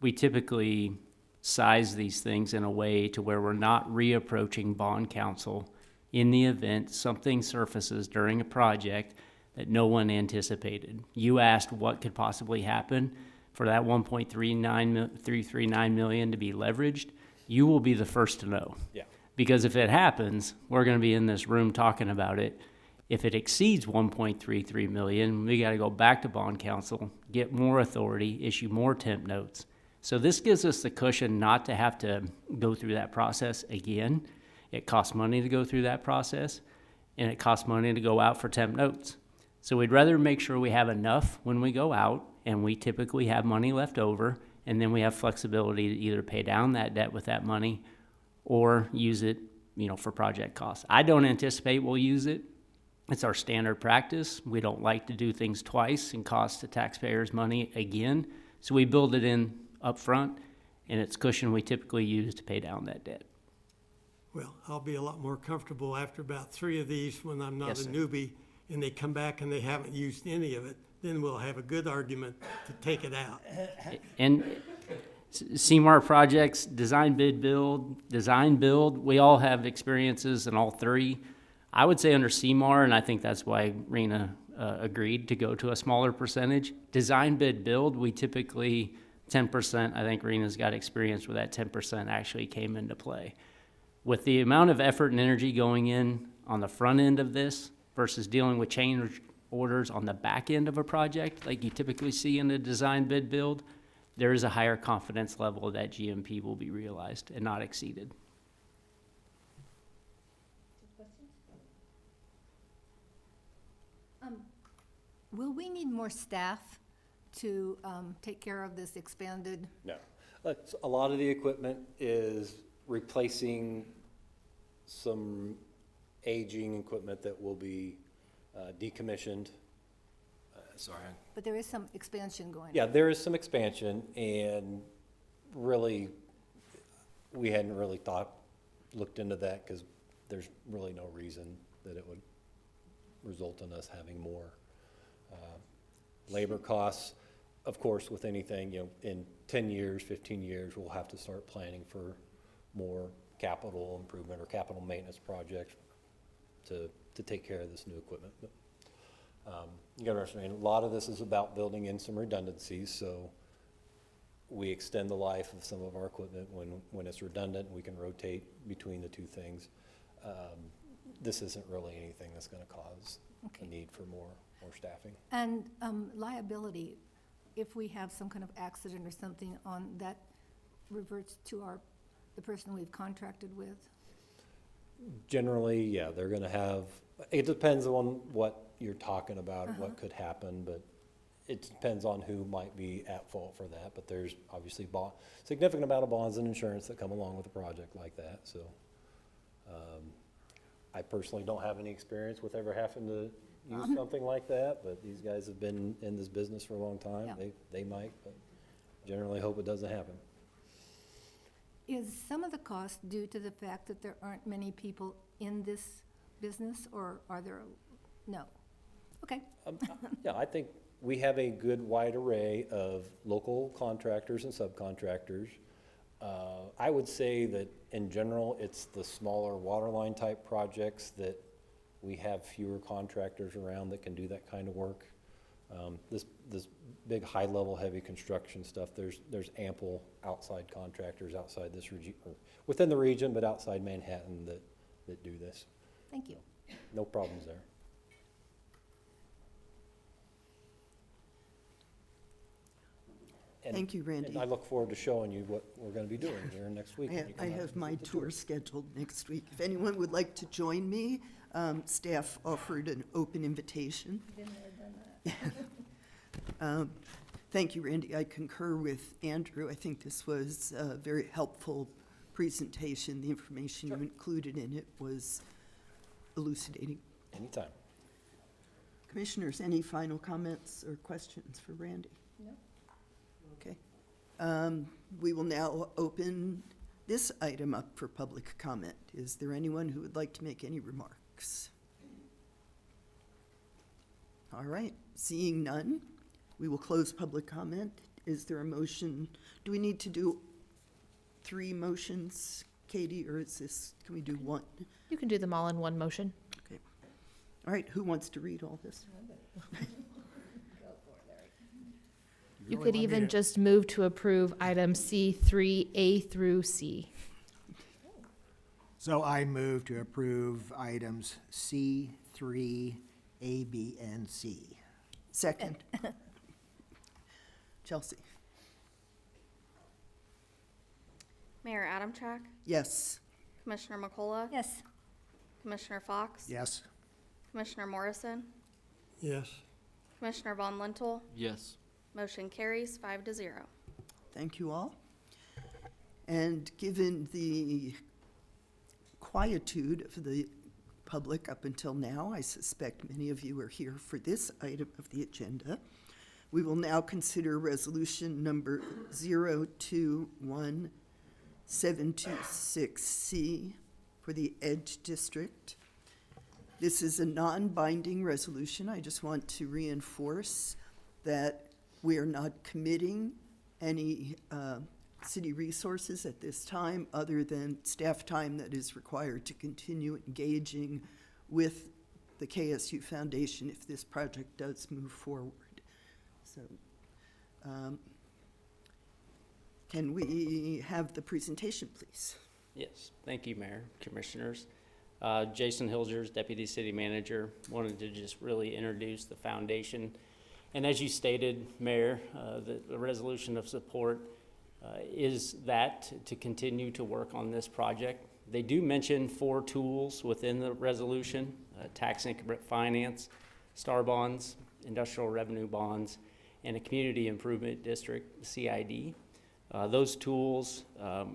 We typically size these things in a way to where we're not reapproaching bond council in the event something surfaces during a project that no one anticipated. You asked what could possibly happen for that 1.339 million to be leveraged. You will be the first to know. Yeah. Because if it happens, we're going to be in this room talking about it. If it exceeds 1.33 million, we got to go back to bond council, get more authority, issue more temp notes. So this gives us the cushion not to have to go through that process again. It costs money to go through that process, and it costs money to go out for temp notes. So we'd rather make sure we have enough when we go out, and we typically have money left over, and then we have flexibility to either pay down that debt with that money or use it, for project costs. I don't anticipate we'll use it. It's our standard practice. We don't like to do things twice and cost the taxpayers money again. So we build it in up front, and it's cushion we typically use to pay down that debt. Well, I'll be a lot more comfortable after about 3 of these when I'm not Yes, a sir. newbie and they come back and they haven't used any of it. Then we'll have a good argument to take it out. And CMAR projects, design, bid, build, we all have experiences in all three. I would say under CMAR, and I think that's why Rena agreed to go to a smaller percentage. Design, bid, build, we typically 10%, I think Rena's got experience where that 10% actually came into play. With the amount of effort and energy going in on the front end of this versus dealing with change orders on the back end of a project, like you typically see in a design, bid, build, there is a higher confidence level that GMP will be realized and not exceeded. Will we need more staff to take care of this expanded? No. A lot of the equipment is replacing some aging equipment that will be decommissioned. Sorry. But there is some expansion going on. Yeah, there is some expansion, and really, we hadn't really looked into that, because there's really no reason that it would result in us having more labor costs. Of course, with anything, in 10 years, 15 years, we'll have to start planning for more capital improvement or capital maintenance projects to take care of this new equipment. But you gotta understand, a lot of this is about building in some redundancies, so we extend the life of some of our equipment when it's redundant, we can rotate between the two things. This isn't really anything that's gonna cause a need for more staffing. And liability, if we have some kind of accident or something on that, reverts to the person we've contracted with? Generally, yeah, they're gonna have, it depends on what you're talking about, what could happen, but it depends on who might be at fault for that. But there's obviously significant amount of bonds and insurance that come along with a project like that, so. I personally don't have any experience with ever having to use something like that, but these guys have been in this business for a long time. Yeah. They might, but generally hope it doesn't happen. Is some of the cost due to the fact that there aren't many people in this business, or are there, no? Okay, Yeah, I think we have a good wide array of local contractors and subcontractors. I would say that in general, it's the smaller waterline type projects that we have fewer contractors around that can do that kind of work. This big high-level heavy construction stuff, there's ample outside contractors outside this region, or within the region, but outside Manhattan that do this. thank you. No problems there. And- Thank you, Randy. And I look forward to showing you what we're gonna be doing here next week. when you I come out have and my visit the tour scheduled next week. If anyone would like to join me, staff offered an open invitation. Thank you, Randy. I concur with Andrew. I think this was a very helpful presentation. The information you included in it was elucidating. Anytime. Commissioners, any final comments or questions for Randy? No. Okay. We will now open this item up for public comment. Is there anyone who would like to make any remarks? All right, seeing none, we will close public comment. Is there a motion? Do we need to do 3 motions, Katie, or can we do 1? You can do them all in one motion. Okay. All right, who wants to read all this? You really could want me even to- just move to approve item C3A through C. So I move to approve items C, 3, A, B, and C. Second. Chelsea? Mayor Adamchak, Yes. Commissioner McCullough, Yes, Commissioner Fox, Yes? Commissioner Morrison, Yes. Commissioner Von Lintel, Yes. motion carries 5-0. Thank you all. And given the quietude of the public up until now, I suspect many of you are here for this item of the agenda. We will now consider resolution number 021726C for the Edge District. This is a non-binding resolution. I just want to reinforce that we are not committing any city resources at this time, other than staff time that is required to continue engaging with the KSU Foundation if this project does move forward. So, can we have the presentation, please? Yes, thank you, Mayor, Commissioners. Jason Hilgers, Deputy City Manager, wanted to just really introduce the foundation. And as you stated, Mayor, the resolution of support is that to continue to work on this project. They do mention 4 tools within the resolution: tax increment finance, star bonds, industrial revenue bonds, and a community improvement district, CID. Those tools,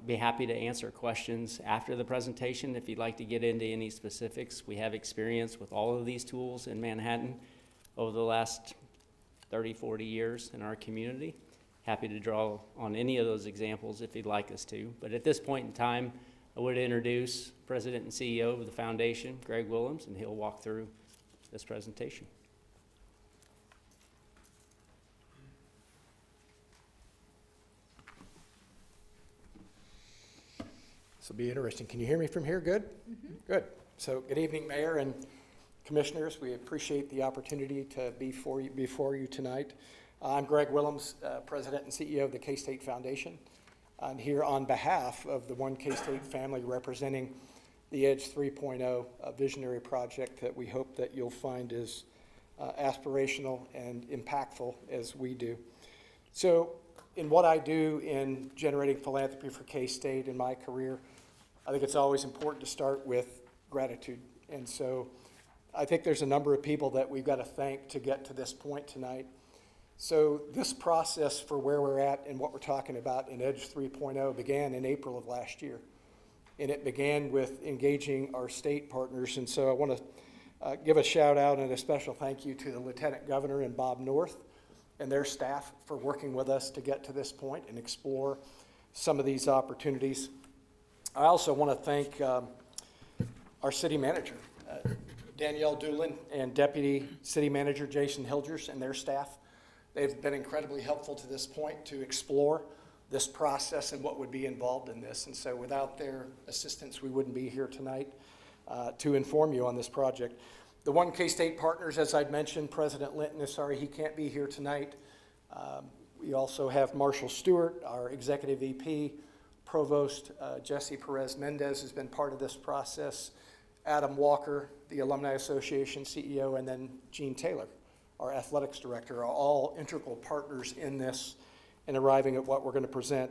be happy to answer questions after the presentation if you'd like to get into any specifics. We have experience with all of these tools in Manhattan over the last 30, 40 years in our community. Happy to draw on any of those examples if you'd like us to. But at this point in time, I would introduce President and CEO of the foundation, Greg Willems, and he'll walk through this presentation. This will be interesting. Can you hear me from here? Good? Good. So good evening, Mayor and Commissioners. We appreciate the opportunity to be before you tonight. I'm Greg Willems, President and CEO of the K-State Foundation. I'm here on behalf of the One K-State family representing the EDGE 3.0, a visionary project that we hope that you'll find is aspirational and impactful as we do. So in what I do in generating philanthropy for K-State in my career, I think it's always important to start with gratitude. And so I think there's a number of people that we've got to thank to get to this point tonight. So this process for where we're at and what we're talking about in EDGE 3.0 began in April of last year. And it began with engaging our state partners. And so I want to give a shout out and a special thank you to the Lieutenant Governor and Bob North and their staff for working with us to get to this point and explore some of these opportunities. I also want to thank our city manager, Danielle Doolin, and Deputy City Manager Jason Hilgers and their staff. They've been incredibly helpful to this point to explore this process and what would be involved in this. And so without their assistance, we wouldn't be here tonight to inform you on this project. The One K-State partners, as I'd mentioned, President Linton is sorry he can't be here tonight. We also have Marshall Stewart, our Executive VP, Provost Jesse Perez Mendez has been part of this process, Adam Walker, the Alumni Association CEO, and then Gene Taylor, our athletics director, are all integral partners in this and arriving at what we're going to present.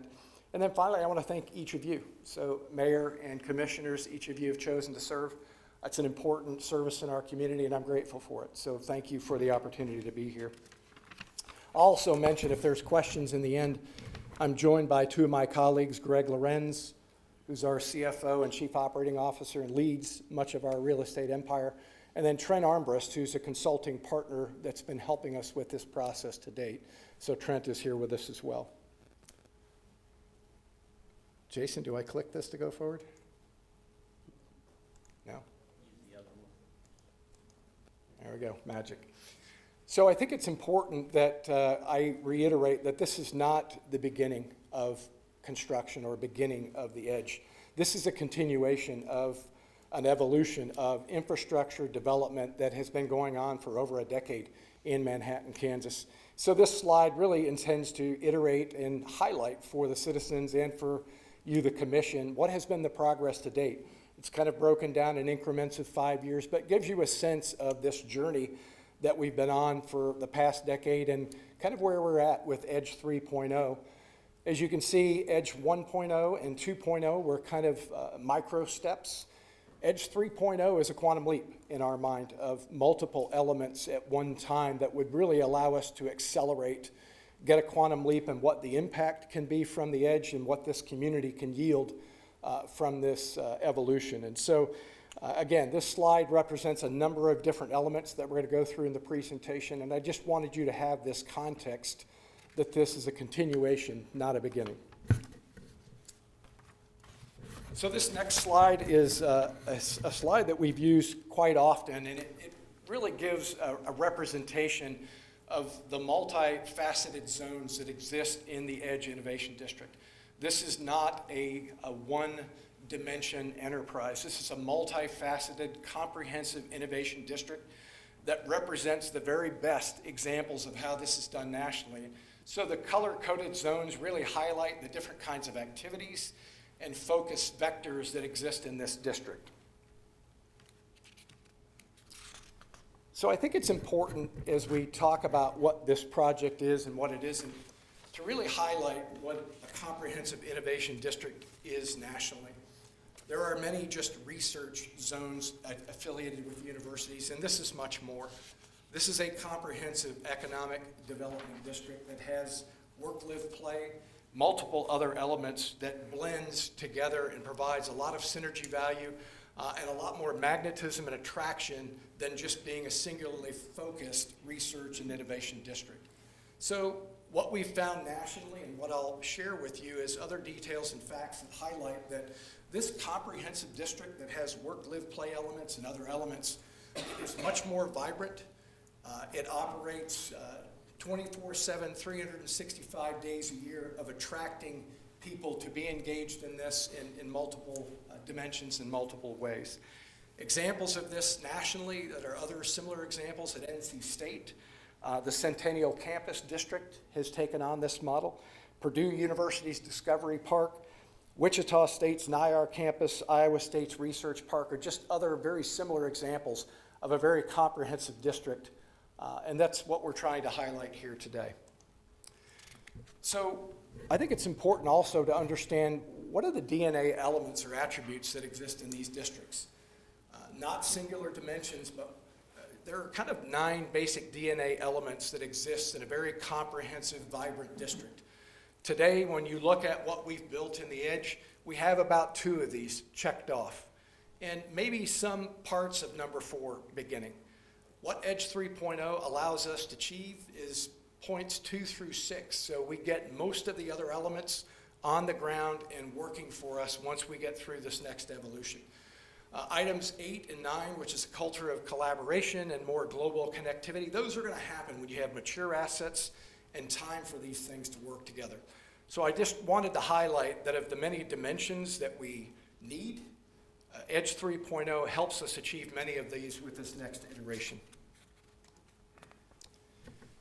And then finally, I want to thank each of you. So Mayor and Commissioners, each of you have chosen to serve. That's an important service in our community, and I'm grateful for it. So thank you for the opportunity to be here. I'll also mention, if there's questions in the end, I'm joined by two of my colleagues, Greg Lorenz, who's our CFO and Chief Operating Officer and leads much of our real estate empire, and then Trent Armbrust, who's a consulting partner that's been helping us with this process to date. So Trent is here with us as well. Jason, do I click this to go forward? No? There we go, magic. So I think it's important that I reiterate that this is not the beginning of construction or beginning of the EDGE. This is a continuation of an evolution of infrastructure development that has been going on for over a decade in Manhattan, Kansas. So this slide really intends to iterate and highlight for the citizens and for you, the commission, what has been the progress to date. It's kind of broken down in increments of 5 years, but gives you a sense of this journey that we've been on for the past decade and kind of where we're at with EDGE 3.0. As you can see, EDGE 1.0 and 2.0 were kind of micro steps. EDGE 3.0 is a quantum leap in our mind of multiple elements at one time that would really allow us to accelerate, get a quantum leap in what the impact can be from the EDGE and what this community can yield from this evolution. And so, again, this slide represents a number of different elements that we're going to go through in the presentation, and I just wanted you to have this context that this is a continuation, not a beginning. So this next slide is a slide that we've used quite often, and it really gives a representation of the multifaceted zones that exist in the EDGE Innovation District. This is not a one-dimension enterprise. This is a multifaceted, comprehensive innovation district that represents the very best examples of how this is done nationally. So the color-coded zones really highlight the different kinds of activities and focus vectors that exist in this district. So I think it's important as we talk about what this project is and what it isn't to really highlight what a comprehensive innovation district is nationally. There are many just research zones affiliated with universities, and this is much more. This is a comprehensive economic development district that has work, live, play, multiple other elements that blends together and provides a lot of synergy value and a lot more magnetism and attraction than just being a singularly focused research and innovation district. So what we've found nationally and what I'll share with you is other details and facts that highlight that this comprehensive district that has work, live, play elements and other elements is much more vibrant. It operates 24/7, 365 days a year of attracting people to be engaged in this in multiple dimensions in multiple ways. Examples of this nationally that are other similar examples at NC State. The Centennial Campus District has taken on this model. Purdue University's Discovery Park, Wichita State's NIAR campus, Iowa State's Research Park are just other very similar examples of a very comprehensive district. And that's what we're trying to highlight here today. So I think it's important also to understand what are the DNA elements or attributes that exist in these districts. Not singular dimensions, but there are kind of 9 basic DNA elements that exist in a very comprehensive, vibrant district. Today, when you look at what we've built in the Edge, we have about 2 of these checked off, and maybe some parts of number 4 beginning. What Edge 3.0 allows us to achieve is points 2 through 6, so we get most of the other elements on the ground and working for us once we get through this next evolution. Items 8 and 9, which is a culture of collaboration and more global connectivity, those are going to happen when you have mature assets and time for these things to work together. So I just wanted to highlight that of the many dimensions that we need, Edge 3.0 helps us achieve many of these with this next iteration.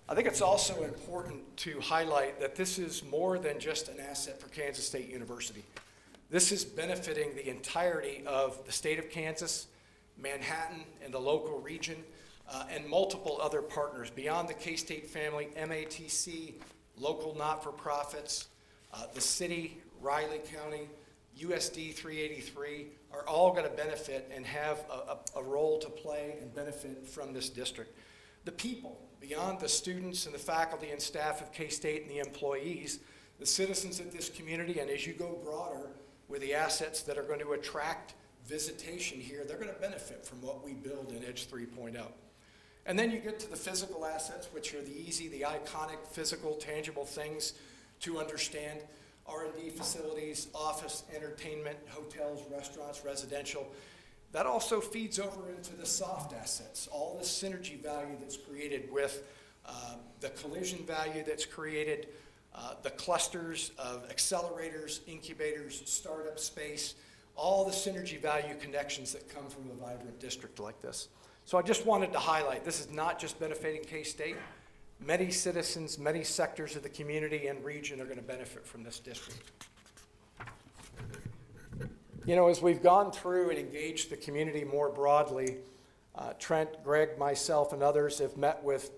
I think it's also important to highlight that this is more than just an asset for Kansas State University. This is benefiting the entirety of the state of Kansas, Manhattan, and the local region, and multiple other partners beyond the K-State family, MATC, local not-for-profits, the city, Riley County, USD 383 are all going to benefit and have a role to play and benefit from this district. The people, beyond the students and the faculty and staff of K-State and the employees, the citizens of this community, and as you go broader with the assets that are going to attract visitation here, they're going to benefit from what we build in Edge 3.0. And then you get to the physical assets, which are the easy, the iconic, physical, tangible things to understand. R&D facilities, office, entertainment, hotels, restaurants, residential. That also feeds over into the soft assets, all the synergy value that's created with the collision value that's created, the clusters of accelerators, incubators, startup space, all the synergy value connections that come from a vibrant district like this. So I just wanted to highlight, this is not just benefiting K-State. Many citizens, many sectors of the community and region are going to benefit from this district. You know, as we've gone through and engaged the community more broadly, Trent, Greg, myself, and others have met with,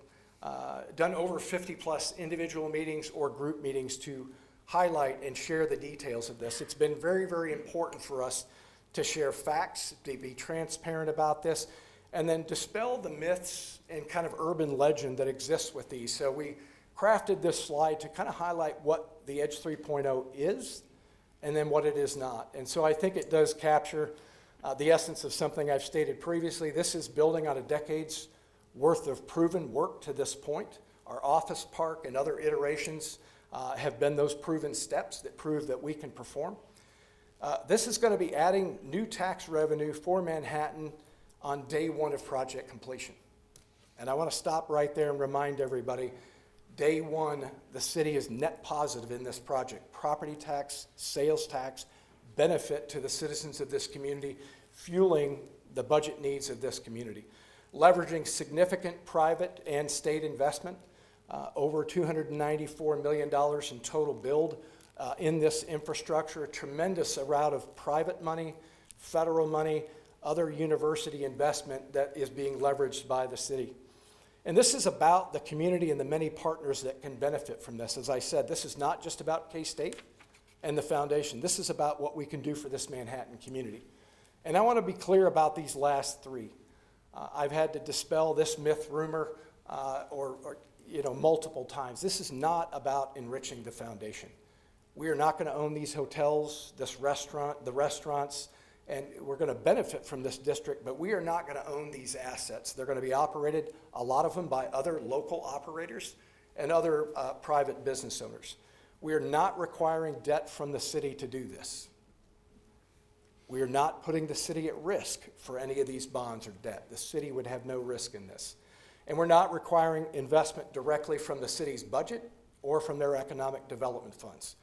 done over 50+ individual meetings or group meetings to highlight and share the details of this. It's been very, very important for us to share facts, to be transparent about this, and then dispel the myths and kind of urban legend that exists with these. So we crafted this slide to kind of highlight what the Edge 3.0 is and then what it is not. And so I think it does capture the essence of something I've stated previously. This is building on a decade's worth of proven work to this point. Our office park and other iterations have been those proven steps that prove that we can perform. This is going to be adding new tax revenue for Manhattan on day 1 of project completion. And I want to stop right there and remind everybody, day 1, the city is net positive in this project. Property tax, sales tax, benefit to the citizens of this community, fueling the budget needs of this community. Leveraging significant private and state investment, over $294 million in total build in this infrastructure, a tremendous amount of private money, federal money, other university investment that is being leveraged by the city. And this is about the community and the many partners that can benefit from this. As I said, this is not just about K-State and the foundation. This is about what we can do for this Manhattan community. And I want to be clear about these last 3. I've had to dispel this myth, rumor, multiple times. This is not about enriching the foundation. We are not going to own these hotels, this restaurant, the restaurants, and we're going to benefit from this district, but we are not going to own these assets. They're going to be operated, a lot of them, by other local operators and other private business owners. We are not requiring debt from the city to do this. We are not putting the city at risk for any of these bonds or debt. The city would have no risk in this. And we're not requiring investment directly from the city's budget or from their economic development funds.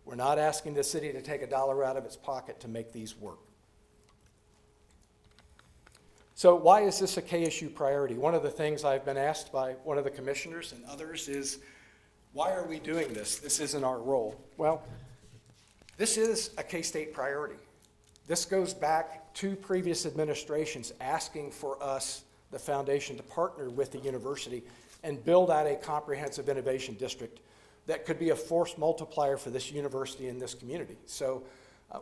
We're not asking the city to take a dollar out of its pocket to make these work. So why is this a KSU priority? One of the things I've been asked by one of the commissioners and others is, why are we doing this? This isn't our role. Well, this is a K-State priority. This goes back to previous administrations asking for us, the foundation, to partner with the university and build out a comprehensive innovation district that could be a force multiplier for this university and this community. So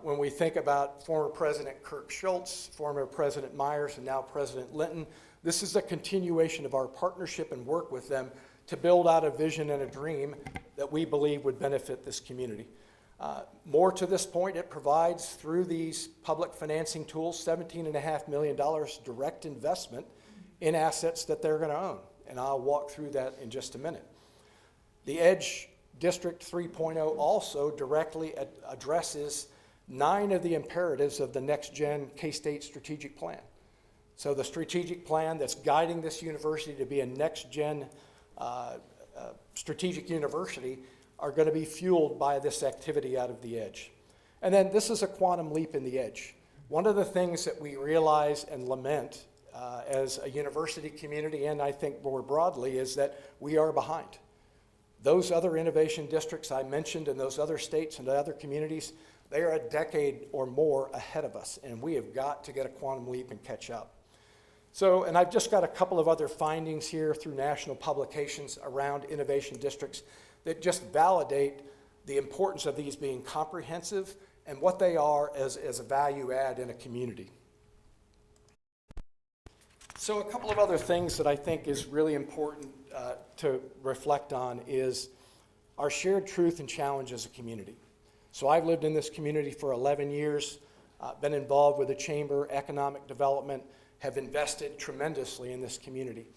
when we think about former President Kirk Schultz, former President Myers, and now President Linton, this is a continuation of our partnership and work with them to build out a vision and a dream that we believe would benefit this community. More to this point, it provides, through these public financing tools, $17.5 million direct investment in assets that they're going to own. And I'll walk through that in just a minute. The EDGE District 3.0 also directly addresses 9 of the imperatives of the Next Gen K-State Strategic Plan. So the strategic plan that's guiding this university to be a Next Gen strategic university are going to be fueled by this activity out of the EDGE. And then this is a quantum leap in the EDGE. One of the things that we realize and lament as a university community, and I think more broadly, is that we are behind. Those other innovation districts I mentioned in those other states and other communities, they are a decade or more ahead of us, and we have got to get a quantum leap and catch up. So, and I've just got a couple of other findings here through national publications around innovation districts that just validate the importance of these being comprehensive and what they are as a value add in a community. So a couple of other things that I think is really important to reflect on is our shared truth and challenge as a community. So I've lived in this community for 11 years, been involved with the Chamber, economic development, have invested tremendously in this community.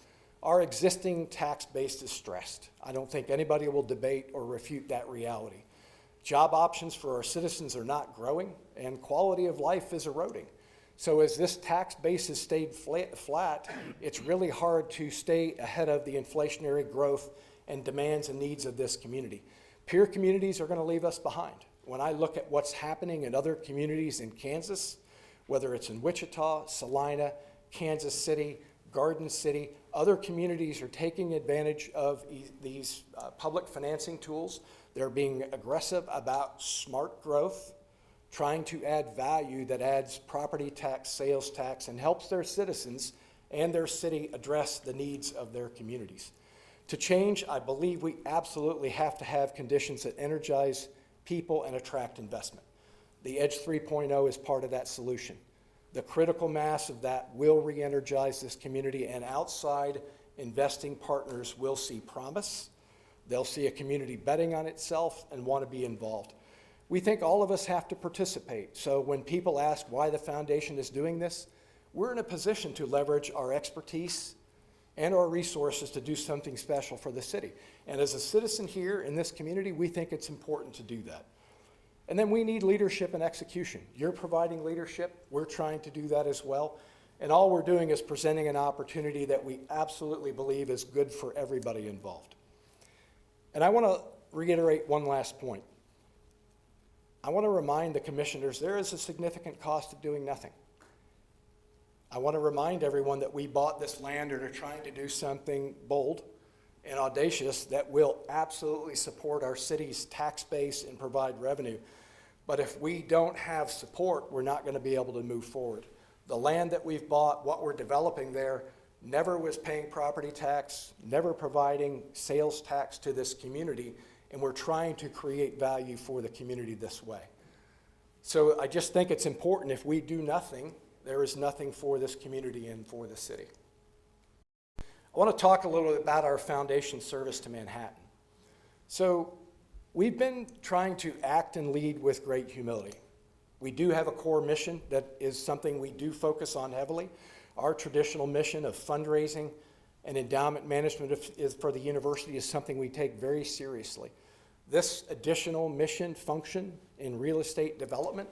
Our existing tax base is stressed. I don't think anybody will debate or refute that reality. Job options for our citizens are not growing, and quality of life is eroding. So as this tax base has stayed flat, it's really hard to stay ahead of the inflationary growth and demands and needs of this community. Peer communities are going to leave us behind. When I look at what's happening in other communities in Kansas, whether it's in Wichita, Salina, Kansas City, Garden City, other communities are taking advantage of these public financing tools. They're being aggressive about smart growth, trying to add value that adds property tax, sales tax, and helps their citizens and their city address the needs of their communities. To change, I believe we absolutely have to have conditions that energize people and attract investment. The EDGE 3.0 is part of that solution. The critical mass of that will re-energize this community, and outside investing partners will see promise. They'll see a community betting on itself and want to be involved. We think all of us have to participate. So when people ask why the foundation is doing this, we're in a position to leverage our expertise and our resources to do something special for the city. And as a citizen here in this community, we think it's important to do that. And then we need leadership and execution. You're providing leadership. We're trying to do that as well. And all we're doing is presenting an opportunity that we absolutely believe is good for everybody involved. And I want to reiterate one last point. I want to remind the commissioners there is a significant cost of doing nothing. I want to remind everyone that we bought this land and are trying to do something bold and audacious that will absolutely support our city's tax base and provide revenue. But if we don't have support, we're not going to be able to move forward. The land that we've bought, what we're developing there, never was paying property tax, never providing sales tax to this community, and we're trying to create value for the community this way. So I just think it's important if we do nothing, there is nothing for this community and for the city. I want to talk a little bit about our foundation service to Manhattan. So we've been trying to act and lead with great humility. We do have a core mission that is something we do focus on heavily. Our traditional mission of fundraising and endowment management is for the university is something we take very seriously. This additional mission function in real estate development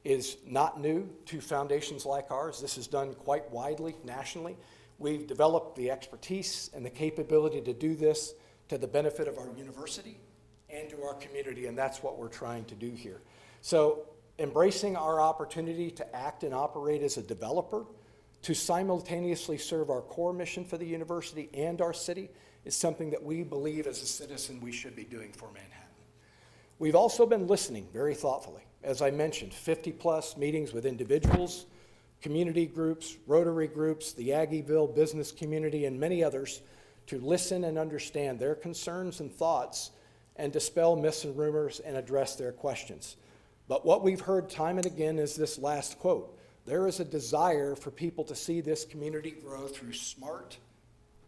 is not new to foundations like ours. This is done quite widely nationally. We've developed the expertise and the capability to do this to the benefit of our university and to our community, and that's what we're trying to do here. So embracing our opportunity to act and operate as a developer to simultaneously serve our core mission for the university and our city is something that we believe as a citizen we should be doing for Manhattan. We've also been listening very thoughtfully. As I mentioned, 50-plus meetings with individuals, community groups, Rotary groups, the Aggieville business community, and many others to listen and understand their concerns and thoughts and dispel myths and rumors and address their questions. But what we've heard time and again is this last quote. There is a desire for people to see this community grow through smart,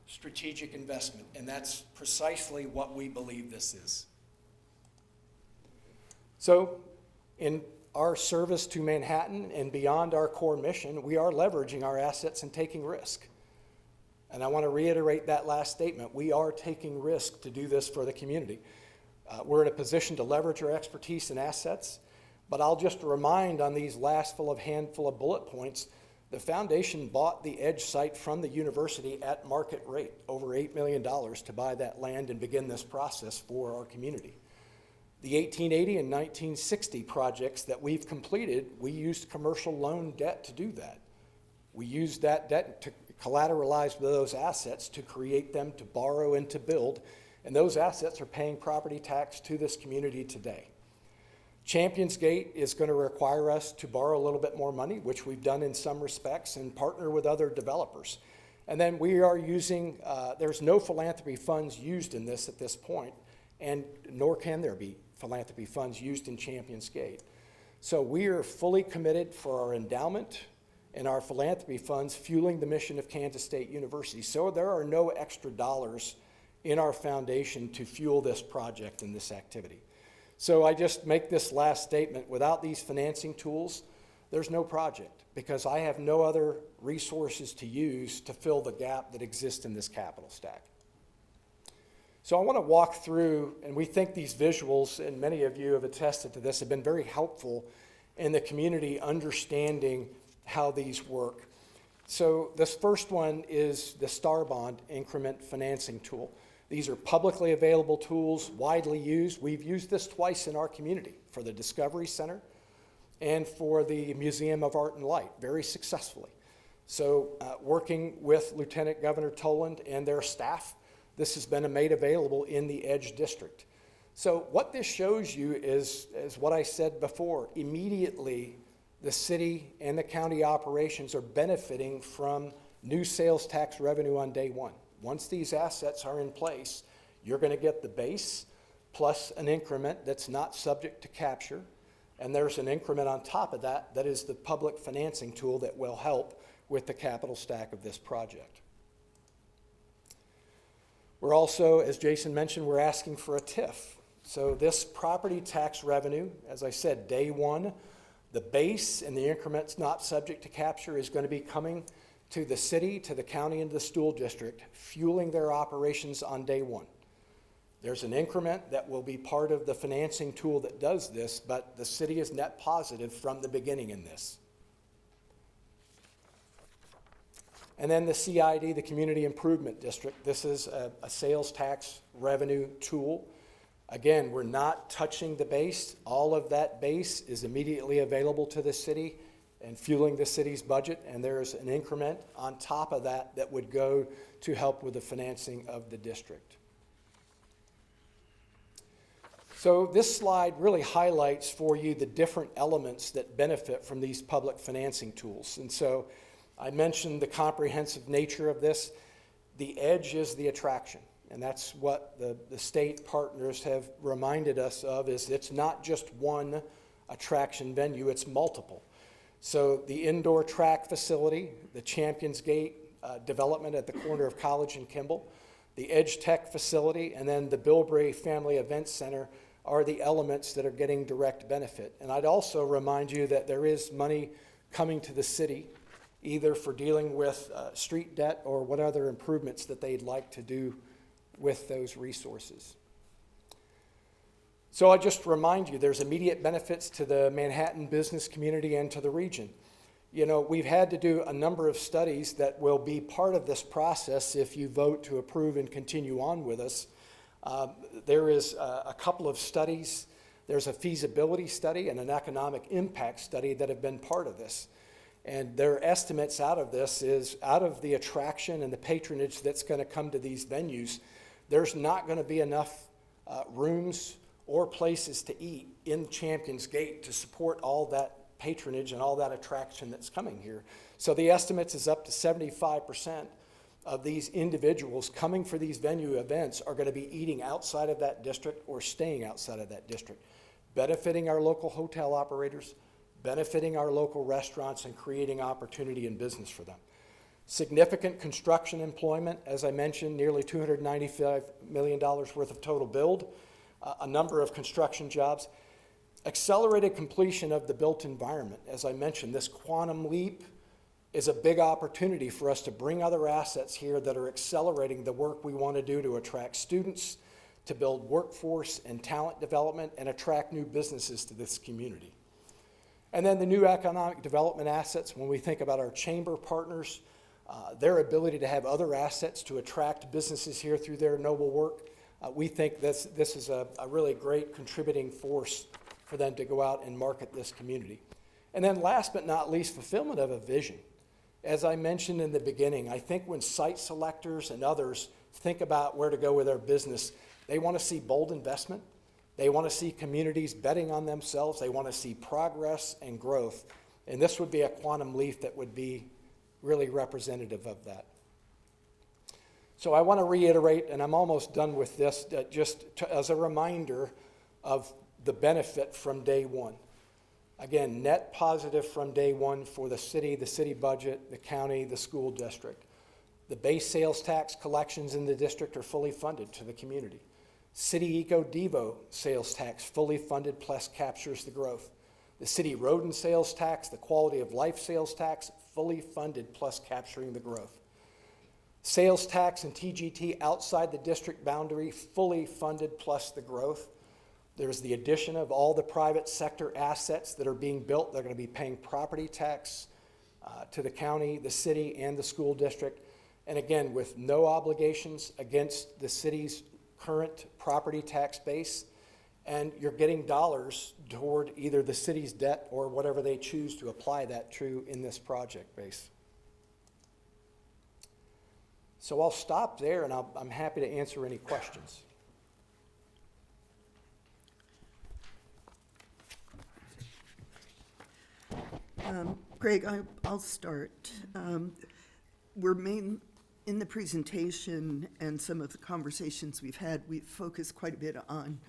strategic investment, and that's precisely what we believe this is. So, in our service to Manhattan and beyond our core mission, we are leveraging our assets and taking risk. And I want to reiterate that last statement. We are taking risk to do this for the community. We're in a position to leverage our expertise and assets, but I'll just remind on these last handful of bullet points, the foundation bought the Edge site from the university at market rate, over $8 million to buy that land and begin this process for our community. The 1880 and 1960 projects that we've completed, we used commercial loan debt to do that. We used that debt to collateralize those assets to create them, to borrow and to build, and those assets are paying property tax to this community today. Champions Gate is going to require us to borrow a little bit more money, which we've done in some respects, and partner with other developers. And then we are using, there's no philanthropy funds used in this at this point, and nor can there be philanthropy funds used in Champions Gate. So we are fully committed for our endowment and our philanthropy funds fueling the mission of Kansas State University. So there are no extra dollars in our foundation to fuel this project and this activity. So I just make this last statement. Without these financing tools, there's no project because I have no other resources to use to fill the gap that exists in this capital stack. So I want to walk through, and we think these visuals, and many of you have attested to this, have been very helpful in the community understanding how these work. So this first one is the Star Bond increment financing tool. These are publicly available tools, widely used. We've used this twice in our community for the Discovery Center and for the Museum of Art and Light, very successfully. So working with Lieutenant Governor Toland and their staff, this has been made available in the Edge District. So what this shows you is what I said before. Immediately, the city and the county operations are benefiting from new sales tax revenue on day one. Once these assets are in place, you're going to get the base plus an increment that's not subject to capture, and there's an increment on top of that that is the public financing tool that will help with the capital stack of this project. We're also, as Jason mentioned, we're asking for a TIF. So this property tax revenue, as I said, day one, the base and the increments not subject to capture is going to be coming to the city, to the county, and the school district, fueling their operations on day one. There's an increment that will be part of the financing tool that does this, but the city is net positive from the beginning in this. And then the CID, the Community Improvement District, this is a sales tax revenue tool. Again, we're not touching the base. All of that base is immediately available to the city and fueling the city's budget, and there's an increment on top of that that would go to help with the financing of the district. So this slide really highlights for you the different elements that benefit from these public financing tools. And so I mentioned the comprehensive nature of this. The Edge is the attraction, and that's what the state partners have reminded us of, is it's not just one attraction venue, it's multiple. So the indoor track facility, the Champions Gate development at the corner of College and Kimball. The Edge Tech facility and then the Bilbrey Family Events Center are the elements that are getting direct benefit. And I'd also remind you that there is money coming to the city, either for dealing with street debt or what other improvements that they'd like to do with those resources. So I just remind you, there's immediate benefits to the Manhattan business community and to the region. You know, we've had to do a number of studies that will be part of this process if you vote to approve and continue on with us. There is a couple of studies. There's a feasibility study and an economic impact study that have been part of this. And their estimates out of this is, out of the attraction and the patronage that's going to come to these venues, there's not going to be enough rooms or places to eat in Champions Gate to support all that patronage and all that attraction that's coming here. So the estimates is up to 75% of these individuals coming for these venue events are going to be eating outside of that district or staying outside of that district, benefiting our local hotel operators, benefiting our local restaurants, and creating opportunity and business for them. Significant construction employment, as I mentioned, nearly $295 million worth of total build, a number of construction jobs. Accelerated completion of the built environment. As I mentioned, this quantum leap is a big opportunity for us to bring other assets here that are accelerating the work we want to do to attract students, to build workforce and talent development, and attract new businesses to this community. And then the new economic development assets, when we think about our chamber partners, their ability to have other assets to attract businesses here through their noble work, we think this is a really great contributing force for them to go out and market this community. And then last but not least, fulfillment of a vision. As I mentioned in the beginning, I think when site selectors and others think about where to go with their business, they want to see bold investment. They want to see communities betting on themselves. They want to see progress and growth. And this would be a quantum leap that would be really representative of that. So I want to reiterate, and I'm almost done with this, as a reminder of the benefit from day one. Again, net positive from day one for the city budget, the county, the school district. The base sales tax collections in the district are fully funded to the community. City Eco Devo sales tax fully funded plus captures the growth. The city road and sales tax, the quality of life sales tax, fully funded plus capturing the growth. Sales tax and TGT outside the district boundary, fully funded plus the growth. There's the addition of all the private sector assets that are being built. They're going to be paying property tax to the county, the city, and the school district. And again, with no obligations against the city's current property tax base. And you're getting dollars toward either the city's debt or whatever they choose to apply that to in this project base. So I'll stop there, and I'm happy to answer any questions. Greg, I'll start. In the presentation and some of the conversations we've had, we've focused quite a bit on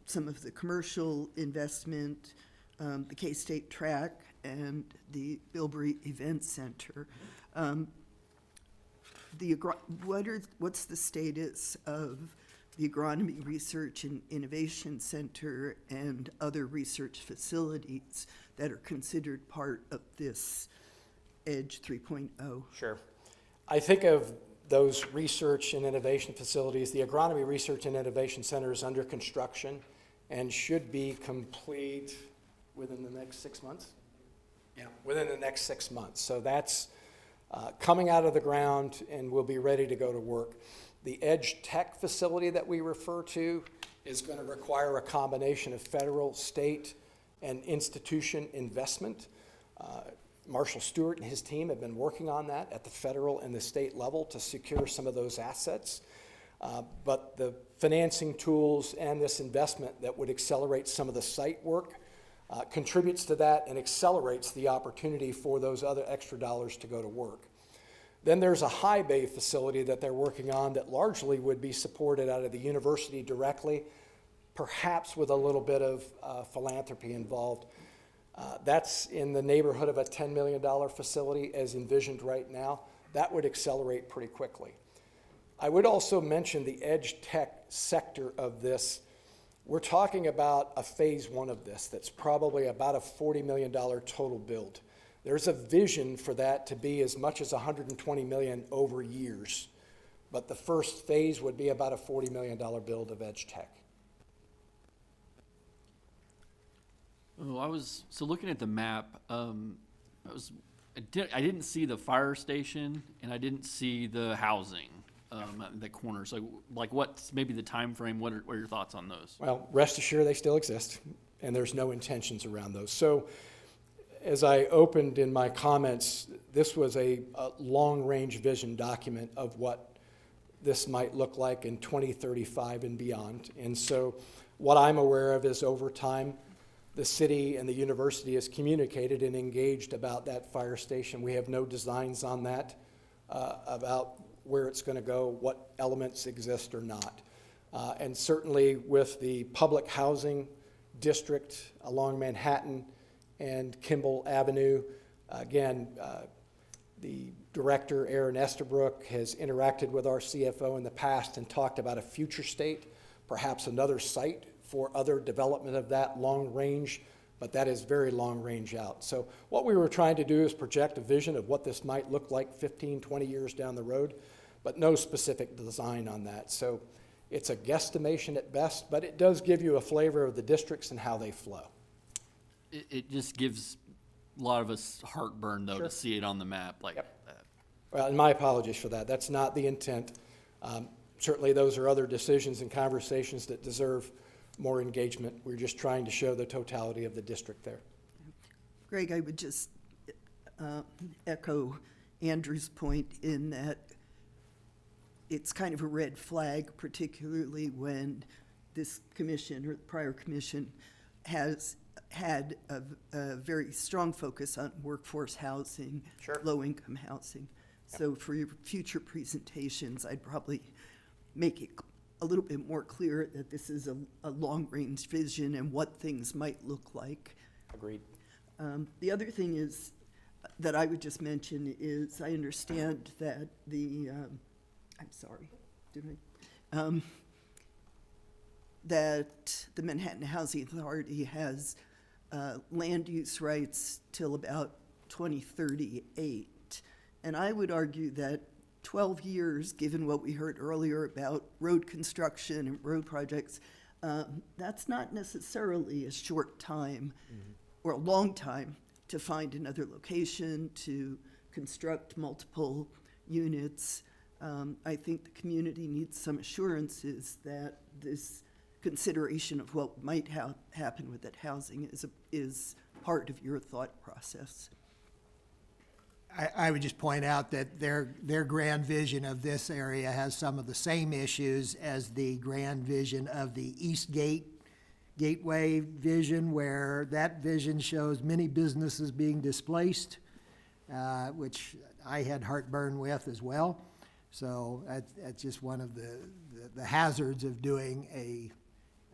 some of the commercial investment, the K-State track, and the Bilbrey Event Center. What's the status of the Agronomy Research and Innovation Center and other research facilities that are considered part of this EDGE 3.0? Sure. I think of those research and innovation facilities. The Agronomy Research and Innovation Center is under construction and should be complete within the next 6 months. Yeah, within the next 6 months. So that's coming out of the ground and will be ready to go to work. The Edge Tech facility that we refer to is going to require a combination of federal, state, and institution investment. Marshall Stewart and his team have been working on that at the federal and the state level to secure some of those assets. But the financing tools and this investment that would accelerate some of the site work contributes to that and accelerates the opportunity for those other extra dollars to go to work. Then there's a high bay facility that they're working on that largely would be supported out of the university directly, perhaps with a little bit of philanthropy involved. That's in the neighborhood of a $10 million facility as envisioned right now. That would accelerate pretty quickly. I would also mention the edge tech sector of this. We're talking about a phase one of this that's probably about a $40 million total build. There's a vision for that to be as much as $120 million over years, but the first phase would be about a $40 million build of edge tech. Oh, so looking at the map, I didn't see the fire station and I didn't see the housing, at the corner. So like what's maybe the time frame? What are your thoughts on those? Well, rest assured they still exist and there's no intentions around those. So as I opened in my comments, this was a long-range vision document of what this might look like in 2035 and beyond. And so what I'm aware of is over time, the city and the university has communicated and engaged about that fire station. We have no designs on that, about where it's going to go, what elements exist or not. And certainly with the public housing district along Manhattan and Kimball Avenue, again, the director, Aaron Estabrook, has interacted with our CFO in the past and talked about a future state, perhaps another site for other development of that long range, but that is very long range out. So what we were trying to do is project a vision of what this might look like 15, 20 years down the road, but no specific design on that. So it's a guesstimation at best, but it does give you a flavor of the districts and how they flow. It just gives a lot of us heartburn though to see it on the map like that. Well, and my apologies for that. That's not the intent. Certainly those are other decisions and conversations that deserve more engagement. We're just trying to show the totality of the district there. Greg, I would just echo Andrew's point in that it's kind of a red flag, particularly when this commission or the prior commission has had a very strong focus on workforce housing, low-income housing. So for your future presentations, I'd probably make it a little bit more clear that this is a long-range vision and what things might look like. Agreed. The other thing is that I would just mention is I understand that that the Manhattan Housing Authority has land use rights till about 2038. And I would argue that 12 years, given what we heard earlier about road construction and road projects, that's not necessarily a short time or a long time to find another location, to construct multiple units. I think the community needs some assurances that this consideration of what might happen with that housing is part of your thought process. I would just point out that their grand vision of this area has some of the same issues as the grand vision of the East Gateway vision, where that vision shows many businesses being displaced, which I had heartburn with as well. So that's just one of the hazards of doing a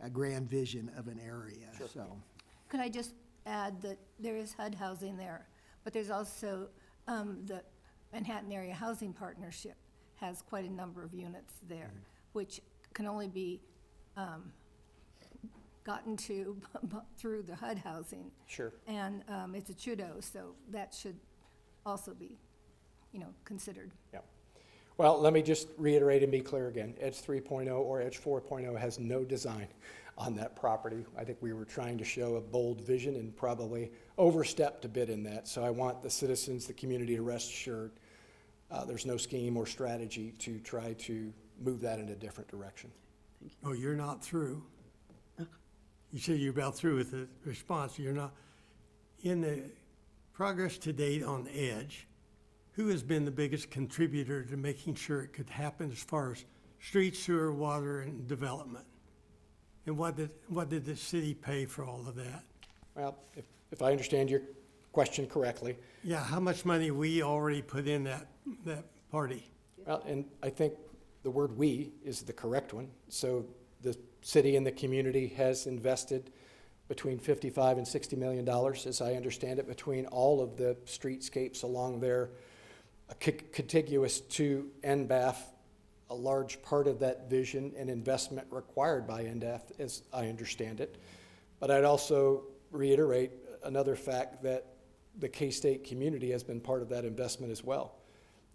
grand vision of an area. So, Could I just add that there is HUD housing there, but there's also the Manhattan Area Housing Partnership has quite a number of units there, which can only be gotten to through the HUD housing. Sure. And it's a CHUDO, so that should also be, considered. Yeah. Well, let me just reiterate and be clear again. Edge 3.0 or Edge 4.0 has no design on that property. I think we were trying to show a bold vision and probably overstepped a bit in that. So I want the citizens, the community to rest assured there's no scheme or strategy to try to move that in a different direction. Oh, you're not through. You said you're about through with the response. You're not. In the progress to date on Edge, who has been the biggest contributor to making sure it could happen as far as street, sewer, water, and development? And what did the city pay for all of that? Well, if I understand your question correctly. Yeah, how much money we already put in that party? Well, and I think the word "we" is the correct one. So the city and the community has invested between $55 and $60 million, as I understand it, between all of the streetscapes along there, contiguous to NBAF, a large part of that vision and investment required by NDAF, as I understand it. But I'd also reiterate another fact that the K-State community has been part of that investment as well.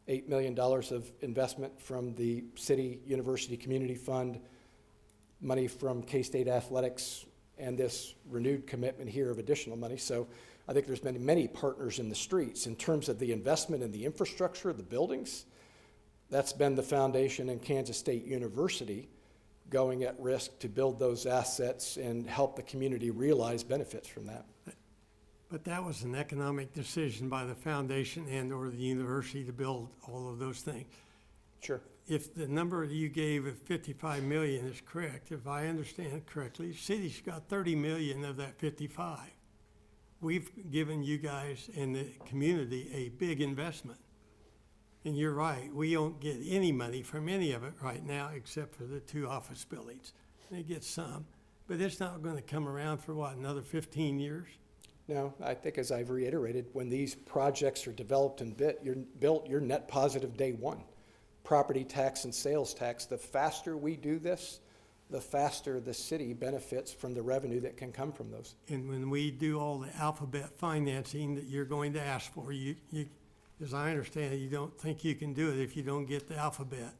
$8 million of investment from the City University Community Fund, money from K-State Athletics, and this renewed commitment here of additional money. So I think there's been many partners in the streets. In terms of the investment in the infrastructure, the buildings, that's been the foundation in Kansas State University going at risk to build those assets and help the community realize benefits from that. But that was an economic decision by the foundation and/or the university to build all of those things. Sure. If the number that you gave of 55 million is correct, if I understand correctly, the city's got 30 million of that 55. We've given you guys in the community a big investment. And you're right, we don't get any money from any of it right now except for the 2 office buildings. They get some, but it's not going to come around for what, another 15 years? No, I think as I've reiterated, when these projects are developed and built, you're net positive day one. Property tax and sales tax, the faster we do this, the faster the city benefits from the revenue that can come from those. And when we do all the alphabet financing that you're going to ask for, you, as I understand it, you don't think you can do it if you don't get the alphabet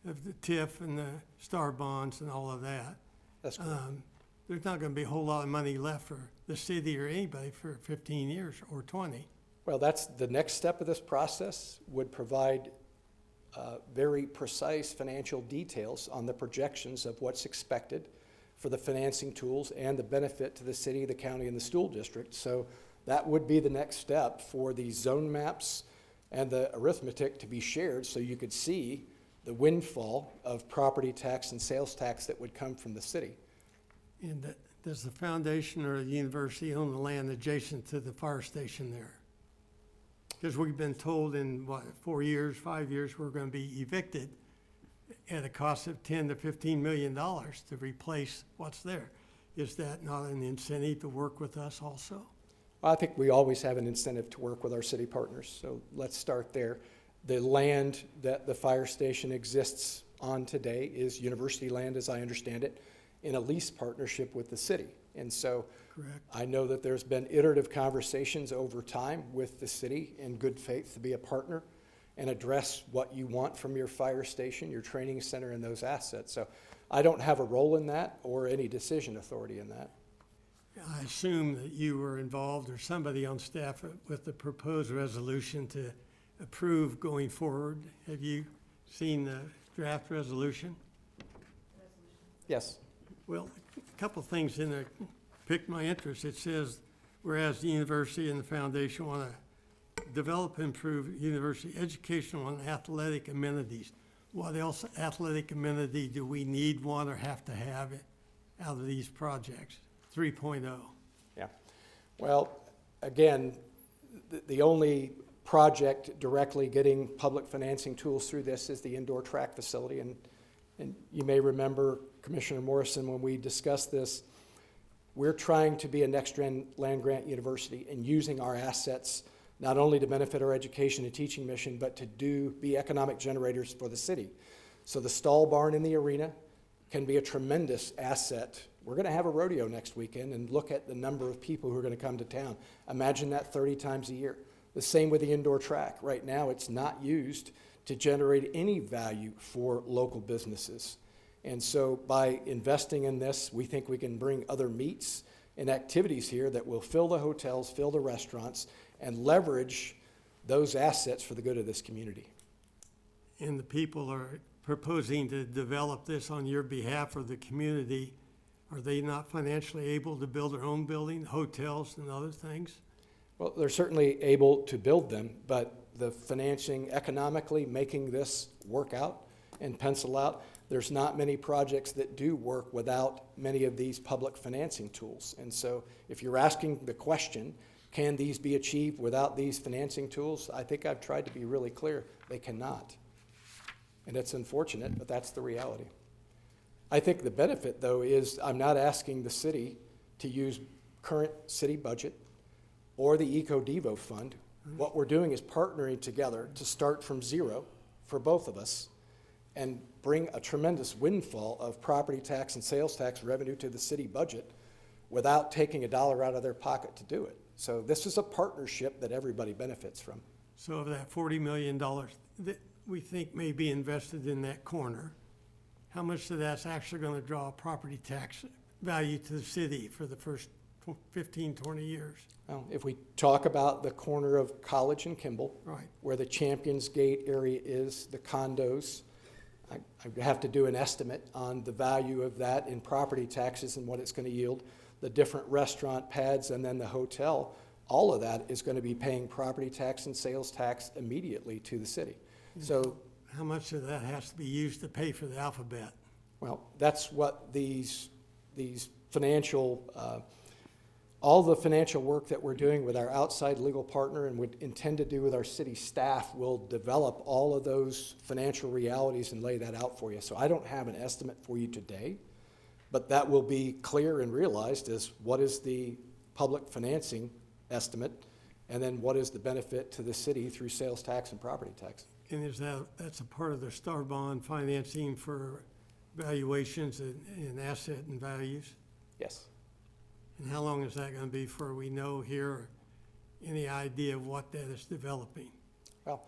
of the TIF and the STAR bonds and all of that. That's correct. There's not going to be a whole lot of money left for the city or anybody for 15 years or 20. Well, that's the next step of this process, would provide very precise financial details on the projections of what's expected for the financing tools and the benefit to the city, the county, and the school district. So that would be the next step for the zone maps and the arithmetic to be shared so you could see the windfall of property tax and sales tax that would come from the city. And does the foundation or the university own the land adjacent to the fire station there? Because we've been told in, 4 years, 5 years, we're going to be evicted at a cost of $10 to $15 million to replace what's there. Is that not an incentive to work with us also? I think we always have an incentive to work with our city partners, so let's start there. The land that the fire station exists on today is university land, as I understand it, in a lease partnership with the city. And so Correct. I know that there's been iterative conversations over time with the city in good faith to be a partner and address what you want from your fire station, your training center, and those assets. So I don't have a role in that or any decision authority in that. I assume that you were involved or somebody on staff with the proposed resolution to approve going forward. Have you seen the draft resolution? Yes. Well, a couple things in there piqued my interest. It says, whereas the university and the foundation want to develop and improve university educational and athletic amenities. What else athletic amenity do we need, want, or have to have out of these projects? 3.0. Yeah. Well, again, the only project directly getting public financing tools through this is the indoor track facility. And you may remember, Commissioner Morrison, when we discussed this, we're trying to be a next-gen land-grant university and using our assets not only to benefit our education and teaching mission, but to be economic generators for the city. So the stall barn in the arena can be a tremendous asset. We're going to have a rodeo next weekend and look at the number of people who are going to come to town. Imagine that 30 times a year. The same with the indoor track. Right now, it's not used to generate any value for local businesses. And so by investing in this, we think we can bring other meets and activities here that will fill the hotels, fill the restaurants, and leverage those assets for the good of this community. And the people are proposing to develop this on your behalf for the community. Are they not financially able to build their own building, hotels and other things? Well, they're certainly able to build them, but the financing economically making this work out and pencil out, there's not many projects that do work without many of these public financing tools. And so if you're asking the question, can these be achieved without these financing tools? I think I've tried to be really clear. They cannot. And it's unfortunate, but that's the reality. I think the benefit, though, is I'm not asking the city to use current city budget or the Eco Devo Fund. What we're doing is partnering together to start from zero for both of us and bring a tremendous windfall of property tax and sales tax revenue to the city budget without taking a dollar out of their pocket to do it. So this is a partnership that everybody benefits from. So of that $40 million that we think may be invested in that corner, how much of that's actually going to draw property tax value to the city for the first 15, 20 years? Well, if we talk about the corner of College and Kimball, Right. where the Champions Gate area is, the condos, I have to do an estimate on the value of that in property taxes and what it's going to yield. The different restaurant pads and then the hotel, all of that is going to be paying property tax and sales tax immediately to the city. So, How much of that has to be used to pay for the alphabet? well, that's what these financial, all the financial work that we're doing with our outside legal partner and would intend to do with our city staff will develop all of those financial realities and lay that out for you. So I don't have an estimate for you today, but that will be clear and realized as what is the public financing estimate, and then what is the benefit to the city through sales tax and property tax. And that's a part of the Star Bond financing for valuations and asset and values? Yes. And how long is that going to be before we know here any idea of what that is developing? Well,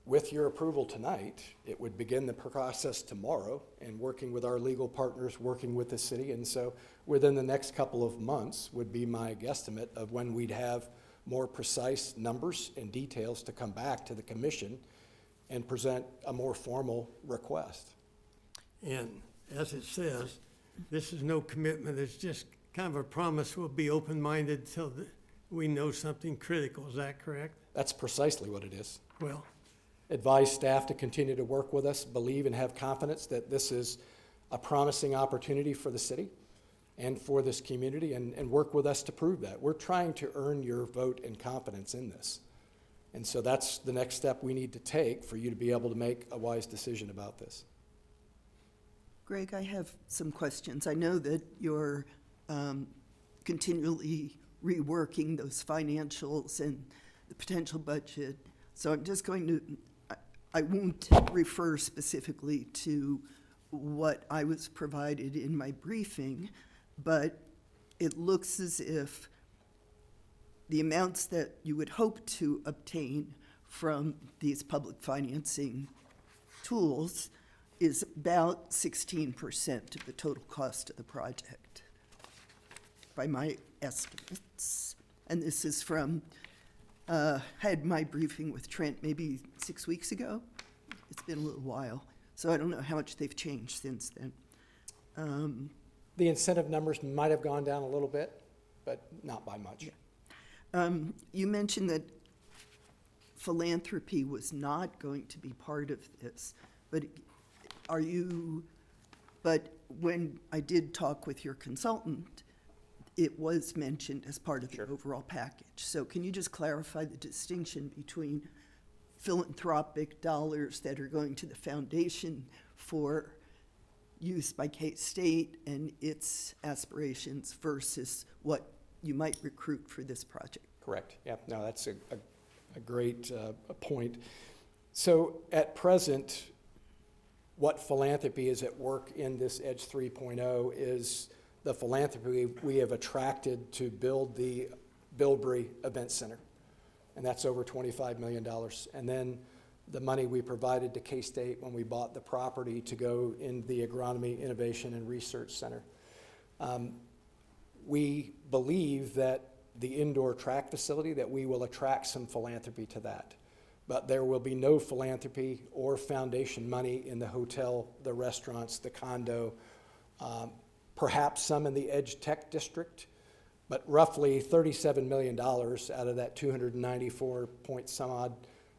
with your approval tonight, it would begin the process tomorrow and working with our legal partners, working with the city. And so within the next couple of months would be my guesstimate of when we'd have more precise numbers and details to come back to the commission and present a more formal request. And as it says, this is no commitment, it's just kind of a promise we'll be open-minded till we know something critical, is that correct? That's precisely what it is. Well, Advise staff to continue to work with us, believe and have confidence that this is a promising opportunity for the city and for this community, and work with us to prove that. We're trying to earn your vote and confidence in this. And so that's the next step we need to take for you to be able to make a wise decision about this. Greg, I have some questions. I know that you're continually reworking those financials and the potential budget. So I'm just going to, I won't refer specifically to what I was provided in my briefing, but it looks as if the amounts that you would hope to obtain from these public financing tools is about 16% of the total cost of the project, by my estimates. And this is from, I had my briefing with Trent maybe 6 weeks ago. It's been a little while, so I don't know how much they've changed since then. The incentive numbers might have gone down a little bit, but not by much. You mentioned that philanthropy was not going to be part of this, but but when I did talk with your consultant, it was mentioned as part of the overall package. So can you just clarify the distinction between philanthropic dollars that are going to the foundation for use by K-State and its aspirations versus what you might recruit for this project? Correct. Yeah, no, that's a great point. So at present, what philanthropy is at work in this EDGE 3.0 is the philanthropy we have attracted to build the Bilbrey Event Center, and that's over $25 million. And then the money we provided to K-State when we bought the property to go in the Agronomy Innovation and Research Center. We believe that the indoor track facility, that we will attract some philanthropy to that. But there will be no philanthropy or foundation money in the hotel, the restaurants, the condo, perhaps some in the Edge Tech District, but roughly $37 million out of that 294 point some odd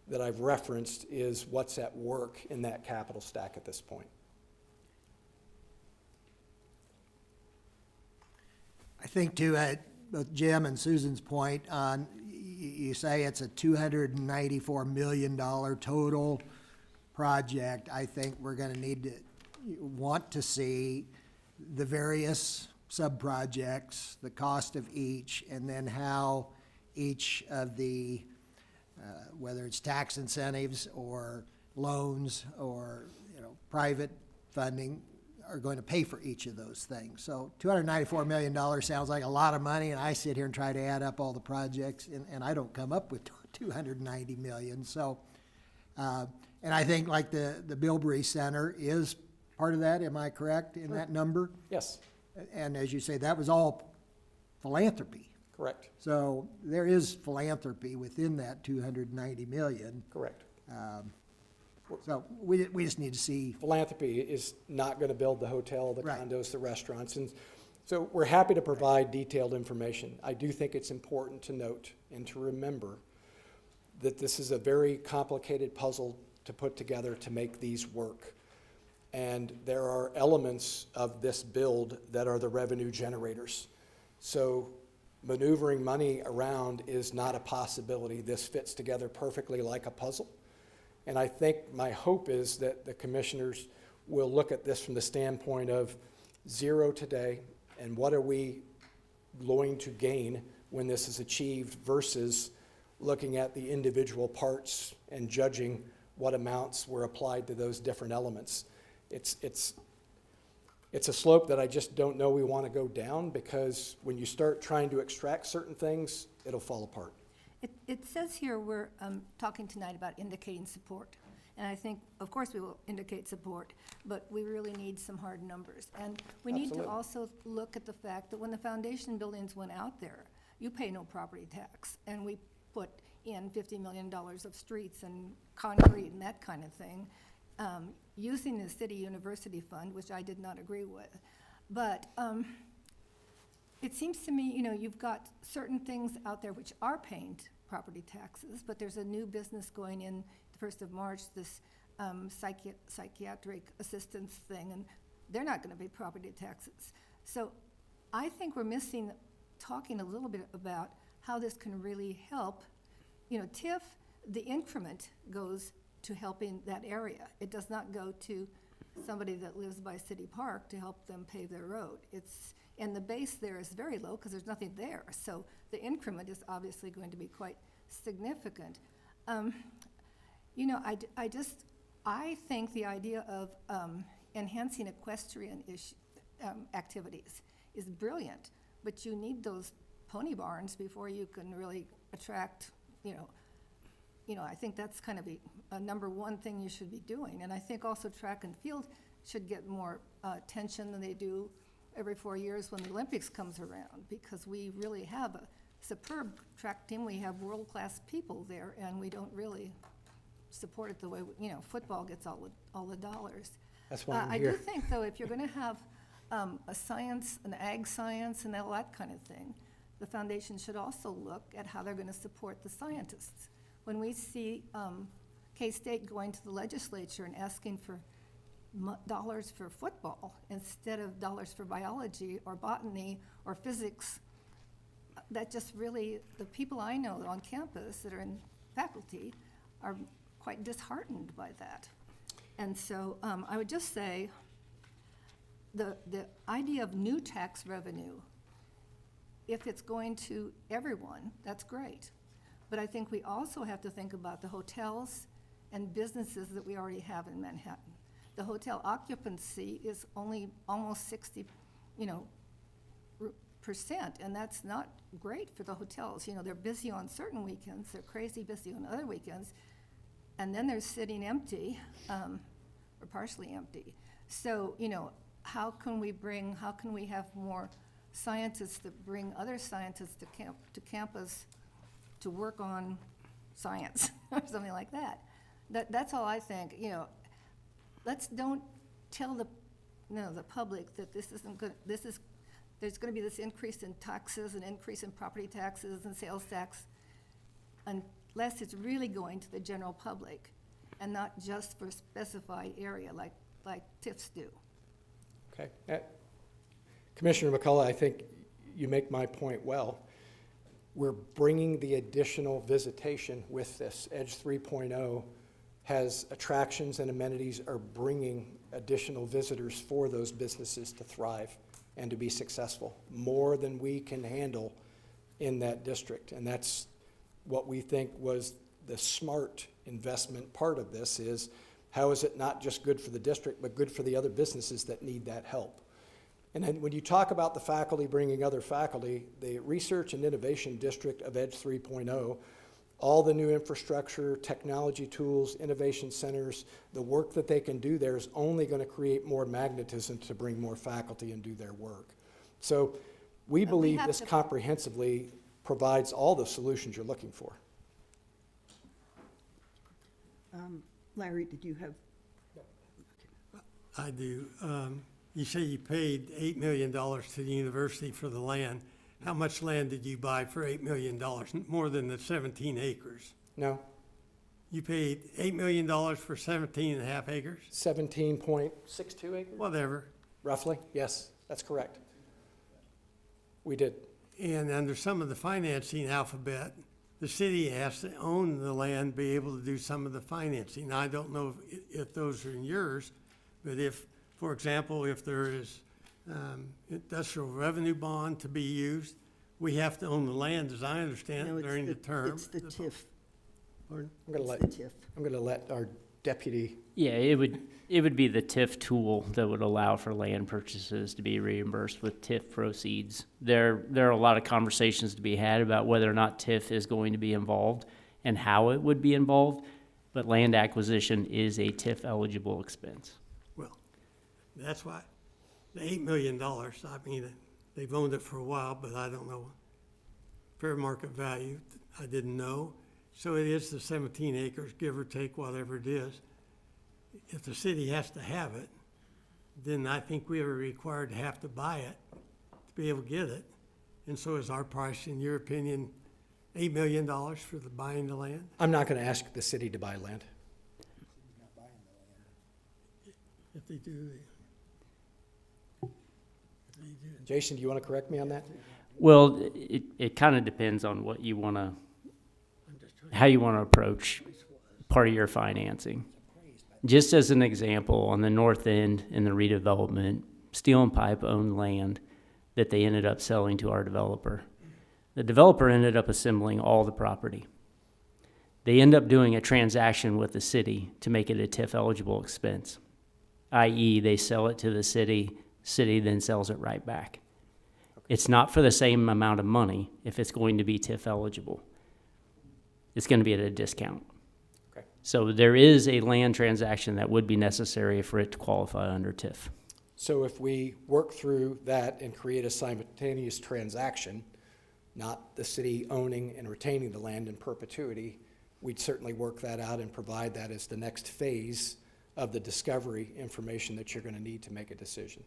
that I've referenced is what's at work in that capital stack at this point. I think to both Jim and Susan's point on, you say it's a $294 million total project. I think we're going to want to see the various sub-projects, the cost of each, and then how each of the, whether it's tax incentives or loans or, private funding, are going to pay for each of those things. So $294 million sounds like a lot of money, and I sit here and try to add up all the projects, and I don't come up with 290 million. So, and I think like the Bilbrey Center is part of that, am I correct in that number? Yes, And as you say, that was all philanthropy. correct, So there is philanthropy within that 290 million. correct. So we just need to see, Philanthropy is not going to build the hotel, the Right. condos, the restaurants. And so we're happy to provide detailed information. I do think it's important to note and to remember that this is a very complicated puzzle to put together to make these work. And there are elements of this build that are the revenue generators. So maneuvering money around is not a possibility. This fits together perfectly like a puzzle. And I think my hope is that the commissioners will look at this from the standpoint of zero today and what are we going to gain when this is achieved versus looking at the individual parts and judging what amounts were applied to those different elements. It's a slope that I just don't know we want to go down, because when you start trying to extract certain things, it'll fall apart. It says here we're talking tonight about indicating support. And I think, of course, we will indicate support, but we really need some hard numbers. And we need to Absolutely. also look at the fact that when the foundation buildings went out there, you pay no property tax. And we put in $50 million of streets and concrete and that kind of thing, using the city university fund, which I did not agree with. But it seems to me, you've got certain things out there which are paying property taxes, but there's a new business going in the 1st of March, this psychiatric assistance thing, and they're not going to pay property taxes. So I think we're missing talking a little bit about how this can really help. TIF, the increment goes to helping that area. It does not go to somebody that lives by City Park to help them pave their road. And the base there is very low because there's nothing there. So the increment is obviously going to be quite significant. I think the idea of enhancing equestrian activities is brilliant, but you need those pony barns before you can really attract, I think that's kind of a number one thing you should be doing. And I think also track and field should get more attention than they do every 4 years when the Olympics comes around, because we really have a superb track team. We have world-class people there, and we don't really support it the way, football gets all the dollars. That's why I'm I here. do think, though, if you're going to have a science, an ag science, and all that kind of thing, the foundation should also look at how they're going to support the scientists. When we see K-State going to the legislature and asking for dollars for football instead of dollars for biology or botany or physics, that just really, the people I know on campus that are in faculty are quite disheartened by that. And so I would just say the idea of new tax revenue, if it's going to everyone, that's great. But I think we also have to think about the hotels and businesses that we already have in Manhattan. The hotel occupancy is only almost 60%, and that's not great for the hotels. They're busy on certain weekends, they're crazy busy on other weekends, and then they're sitting empty, or partially empty. So, how can we have more scientists that bring other scientists to campus to work on science or something like that? That's all I think. Don't tell the public that this isn't good. There's going to be this increase in taxes and increase in property taxes and sales tax, unless it's really going to the general public and not just for a specified area like TIFs do. Okay. Commissioner McCullough, I think you make my point well. We're bringing the additional visitation with this. EDGE 3.0 has attractions and amenities are bringing additional visitors for those businesses to thrive. and to be successful, more than we can handle in that district. And that's what we think was the smart investment part of this, is how is it not just good for the district, but good for the other businesses that need that help? And then when you talk about the faculty bringing other faculty, the Research and Innovation District of EDGE 3.0, all the new infrastructure, technology tools, innovation centers, the work that they can do there is only going to create more magnetism to bring more faculty and do their work. So we believe have this to- comprehensively provides all the solutions you're looking for. Larry, did you have? I do. You say you paid $8 million to the university for the land. How much land did you buy for $8 million? More than the 17 acres. No? You paid $8 million for 17 and a half acres? 17.62 acres? Whatever. Roughly, yes, that's correct. We did. And under some of the financing alphabet, the city has to own the land, be able to do some of the financing. Now, I don't know if those are in yours, but if, for example, if there is industrial revenue bond to be used, we have to own the land, as I understand No, it, it's during the term. It's the TIF. Pardon? I'm gonna It's the TIF. I'm gonna let our deputy, Yeah, it would be the TIF tool that would allow for land purchases to be reimbursed with TIF proceeds. There are a lot of conversations to be had about whether or not TIF is going to be involved and how it would be involved, but land acquisition is a TIF eligible expense. Well, that's why, the $8 million, I mean, they've owned it for a while, but I don't know fair market value. I didn't know. So it is the 17 acres, give or take, whatever it is. If the city has to have it, then I think we are required to have to buy it to be able to get it. And so is our price, in your opinion, $8 million for the buying the land? I'm not gonna ask the city to buy land. If they do, Jason, do you wanna correct me on that? Well, it kind of depends on what you want to, how you want to approach part of your financing. Just as an example, on the north end in the redevelopment, Steel and Pipe owned land that they ended up selling to our developer. The developer ended up assembling all the property. They end up doing a transaction with the city to make it a TIF eligible expense, i.e. they sell it to the city then sells it right back. It's not for the same amount of money if it's going to be TIF eligible. It's going to be at a discount. Okay. So there is a land transaction that would be necessary for it to qualify under TIF. So if we work through that and create a simultaneous transaction, not the city owning and retaining the land in perpetuity, we'd certainly work that out and provide that as the next phase of the discovery information that you're gonna need to make a decision.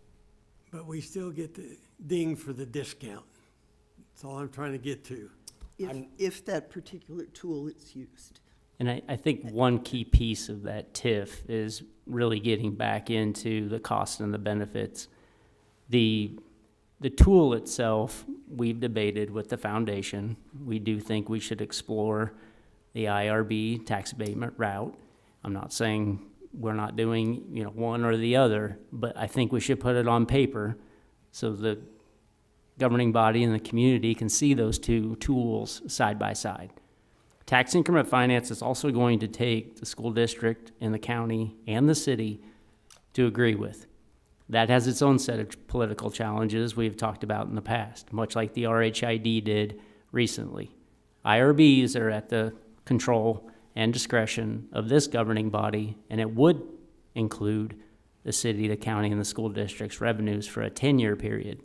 but we still get the ding for the discount. That's all I'm trying to get to. If that particular tool is used. And I think one key piece of that TIF is really getting back into the cost and the benefits. The tool itself, we've debated with the foundation. We do think we should explore the IRB tax abatement route. I'm not saying we're not doing, one or the other, but I think we should put it on paper so the governing body and the community can see those two tools side by side. Tax increment finance is also going to take the school district and the county and the city to agree with. That has its own set of political challenges we've talked about in the past, much like the RHID did recently. IRBs are at the control and discretion of this governing body, and it would include the city, the county, and the school district's revenues for a 10-year period.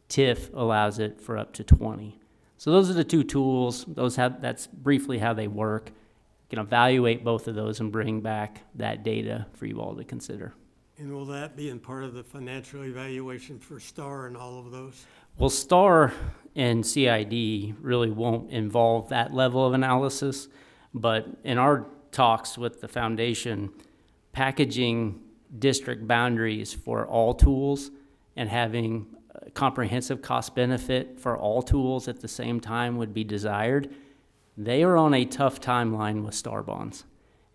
TIF allows it for up to 20. So those are the two tools. That's briefly how they work. You can evaluate both of those and bring back that data for you all to consider. And will that be in part of the financial evaluation for STAR and all of those? Well, STAR and CID really won't involve that level of analysis, but in our talks with the foundation, packaging district boundaries for all tools and having comprehensive cost benefit for all tools at the same time would be desired. They are on a tough timeline with STAR bonds,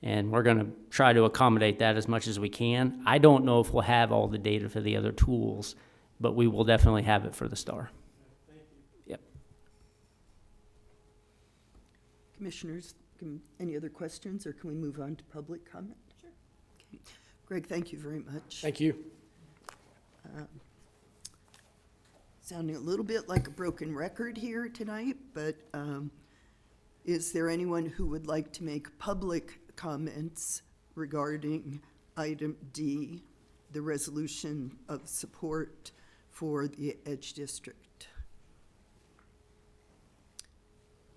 and we're going to try to accommodate that as much as we can. I don't know if we'll have all the data for the other tools but we will definitely have it for the star. Yep. Commissioners, any other questions, or can we move on to public comment? Sure. Greg, thank you very much. Thank you. Sounding a little bit like a broken record here tonight, but is there anyone who would like to make public comments regarding item D, the resolution of support for the Edge District?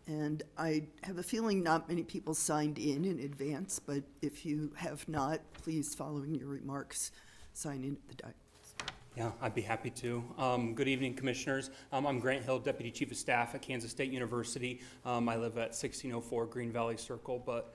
And I have a feeling not many people signed in advance, but if you have not, please, following your remarks, sign in at the dais. Yeah, I'd be happy to. Good evening, Commissioners. I'm Grant Hill, Deputy Chief of Staff at Kansas State University. I live at 1604 Green Valley Circle, but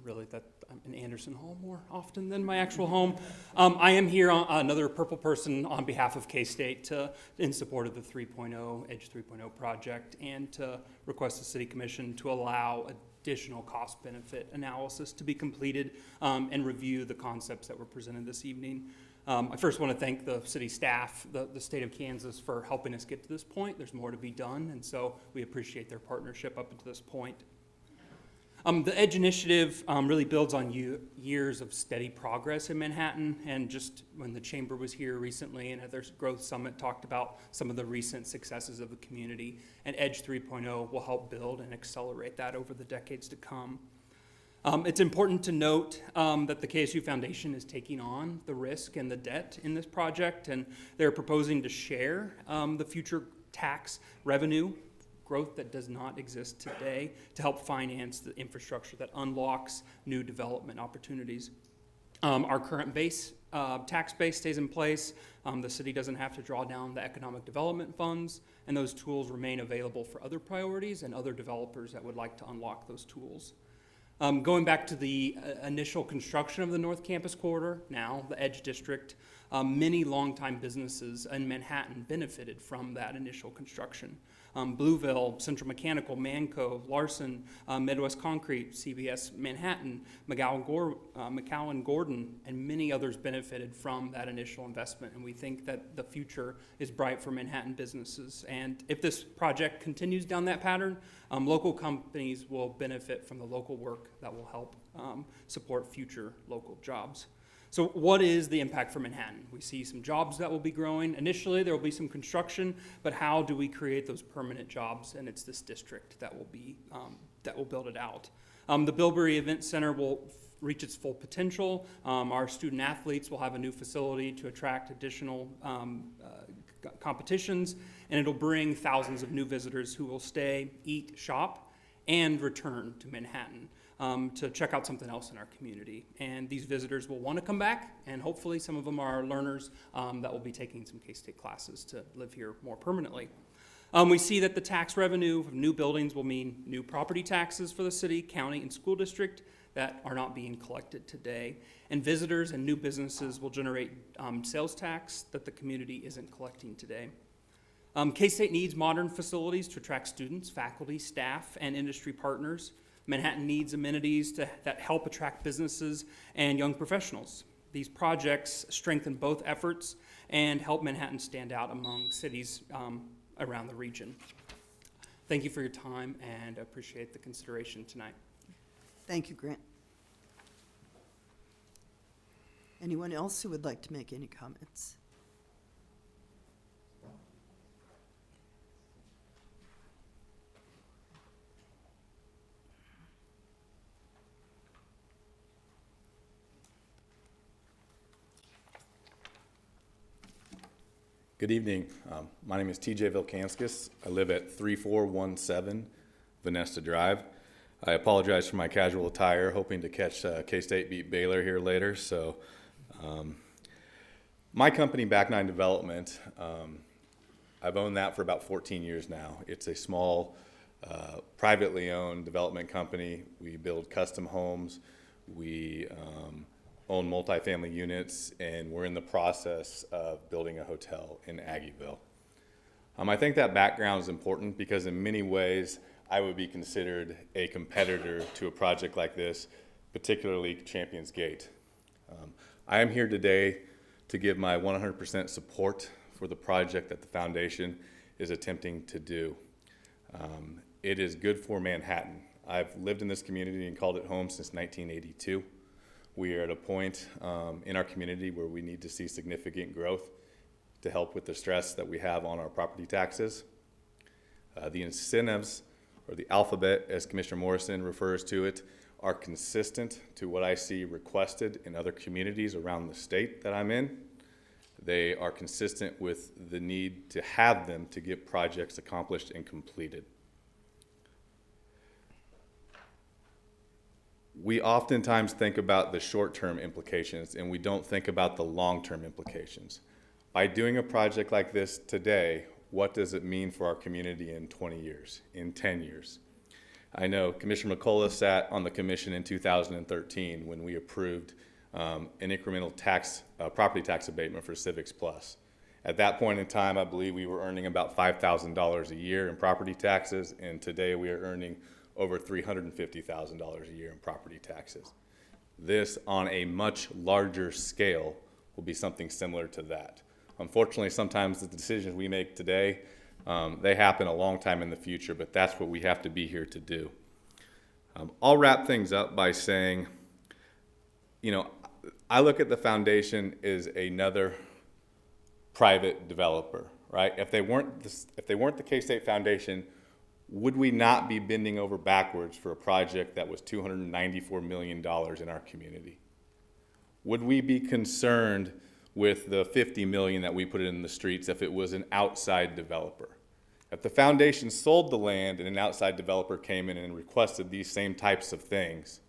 really I'm in Anderson Hall more often than my actual home. I am here, another purple person, on behalf of K-State in support of the 3.0, Edge 3.0 project, and to request the City Commission to allow additional cost-benefit analysis to be completed and review the concepts that were presented this evening. I first want to thank the city staff, the state of Kansas, for helping us get to this point. There's more to be done, and so we appreciate their partnership up until this point. The EDGE initiative really builds on years of steady progress in Manhattan, and just when the chamber was here recently and at their growth summit talked about some of the recent successes of the community, and EDGE 3.0 will help build and accelerate that over the decades to come. It's important to note that the KSU Foundation is taking on the risk and the debt in this project, and they're proposing to share the future tax revenue growth that does not exist today to help finance the infrastructure that unlocks new development opportunities. Our current tax base stays in place. The city doesn't have to draw down the economic development funds, and those tools remain available for other priorities and other developers that would like to unlock those tools. Going back to the initial construction of the North Campus Corridor, now the Edge District, many longtime businesses in Manhattan benefited from that initial construction. Blueville, Central Mechanical, Manco, Larson, Midwest Concrete, CBS Manhattan, McAllen Gordon, and many others benefited from that initial investment. And we think that the future is bright for Manhattan businesses. And if this project continues down that pattern, local companies will benefit from the local work that will help support future local jobs. So what is the impact for Manhattan? We see some jobs that will be growing. Initially, there will be some construction, but how do we create those permanent jobs? And it's this district that will build it out. The Bilberry Event Center will reach its full potential. Our student athletes will have a new facility to attract additional competitions, and it'll bring thousands of new visitors who will stay, eat, shop, and return to Manhattan. To check out something else in our community. And these visitors will want to come back, and hopefully some of them are learners that will be taking some K-State classes to live here more permanently. We see that the tax revenue of new buildings will mean new property taxes for the city, county, and school district that are not being collected today. And visitors and new businesses will generate sales tax that the community isn't collecting today. K-State needs modern facilities to attract students, faculty, staff, and industry partners. Manhattan needs amenities that help attract businesses and young professionals. These projects strengthen both efforts and help Manhattan stand out among cities around the region. Thank you for your time, and I appreciate the consideration tonight. Thank you, Grant. Anyone else who would like to make any comments? Good evening. My name is TJ Vilkanskis. I live at 3417 Vanesta Drive. I apologize for my casual attire, hoping to catch K-State beat Baylor here later. So my company, Back9 Development, I've owned that for about 14 years now. It's a small, privately owned development company. We build custom homes. We own multifamily units, and we're in the process of building a hotel in Aggieville. I think that background is important because in many ways I would be considered a competitor to a project like this, particularly Champions Gate. I am here today to give my 100% support for the project that the foundation is attempting to do. It is good for Manhattan. I've lived in this community and called it home since 1982. We are at a point in our community where we need to see significant growth to help with the stress that we have on our property taxes. The incentives, or the alphabet, as Commissioner Morrison refers to it, are consistent to what I see requested in other communities around the state that I'm in. They are consistent with the need to have them to get projects accomplished and completed. We oftentimes think about the short-term implications and we don't think about the long-term implications. By doing a project like this today, what does it mean for our community in 20 years, in 10 years? I know Commissioner McCullough sat on the commission in 2013 when we approved an incremental property tax abatement for Civics Plus. At that point in time, I believe we were earning about $5,000 a year in property taxes, and today we are earning over $350,000 a year in property taxes. This, on a much larger scale, will be something similar to that. Unfortunately, sometimes the decisions we make today, they happen a long time in the future, but that's what we have to be here to do. I'll wrap things up by saying, I look at the foundation as another private developer, right? If they weren't the K-State Foundation, would we not be bending over backwards for a project that was $294 million in our community? Would we be concerned with the $50 million that we put in the streets if it was an outside developer? If the foundation sold the land and an outside developer came in and requested these same types of things,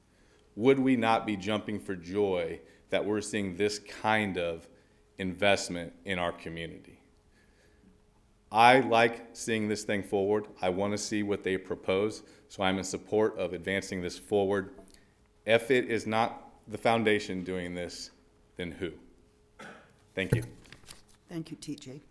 would we not be jumping for joy that we're seeing this kind of investment in our community? I like seeing this thing forward. I want to see what they propose, so I'm in support of advancing this forward. If it is not the foundation doing this, then who? Thank you. Thank you, TJ.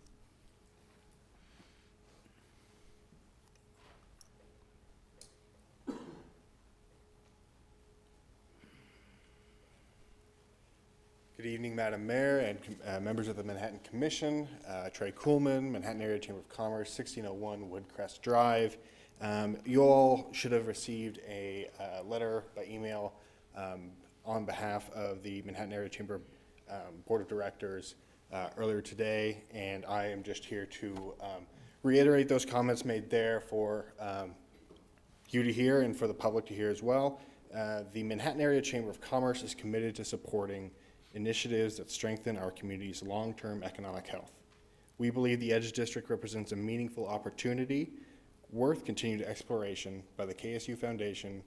Good evening, Madam Mayor and members of the Manhattan Commission. Trey Kuhlman, Manhattan Area Chamber of Commerce, 1601 Woodcrest Drive. You all should have received a letter by email on behalf of the Manhattan Area Chamber Board of Directors earlier today, and I am just here to reiterate those comments made there for you to hear and for the public to hear as well. The Manhattan Area Chamber of Commerce is committed to supporting initiatives that strengthen our community's long-term economic health. We believe the Edge District represents a meaningful opportunity worth continued exploration by the KSU Foundation,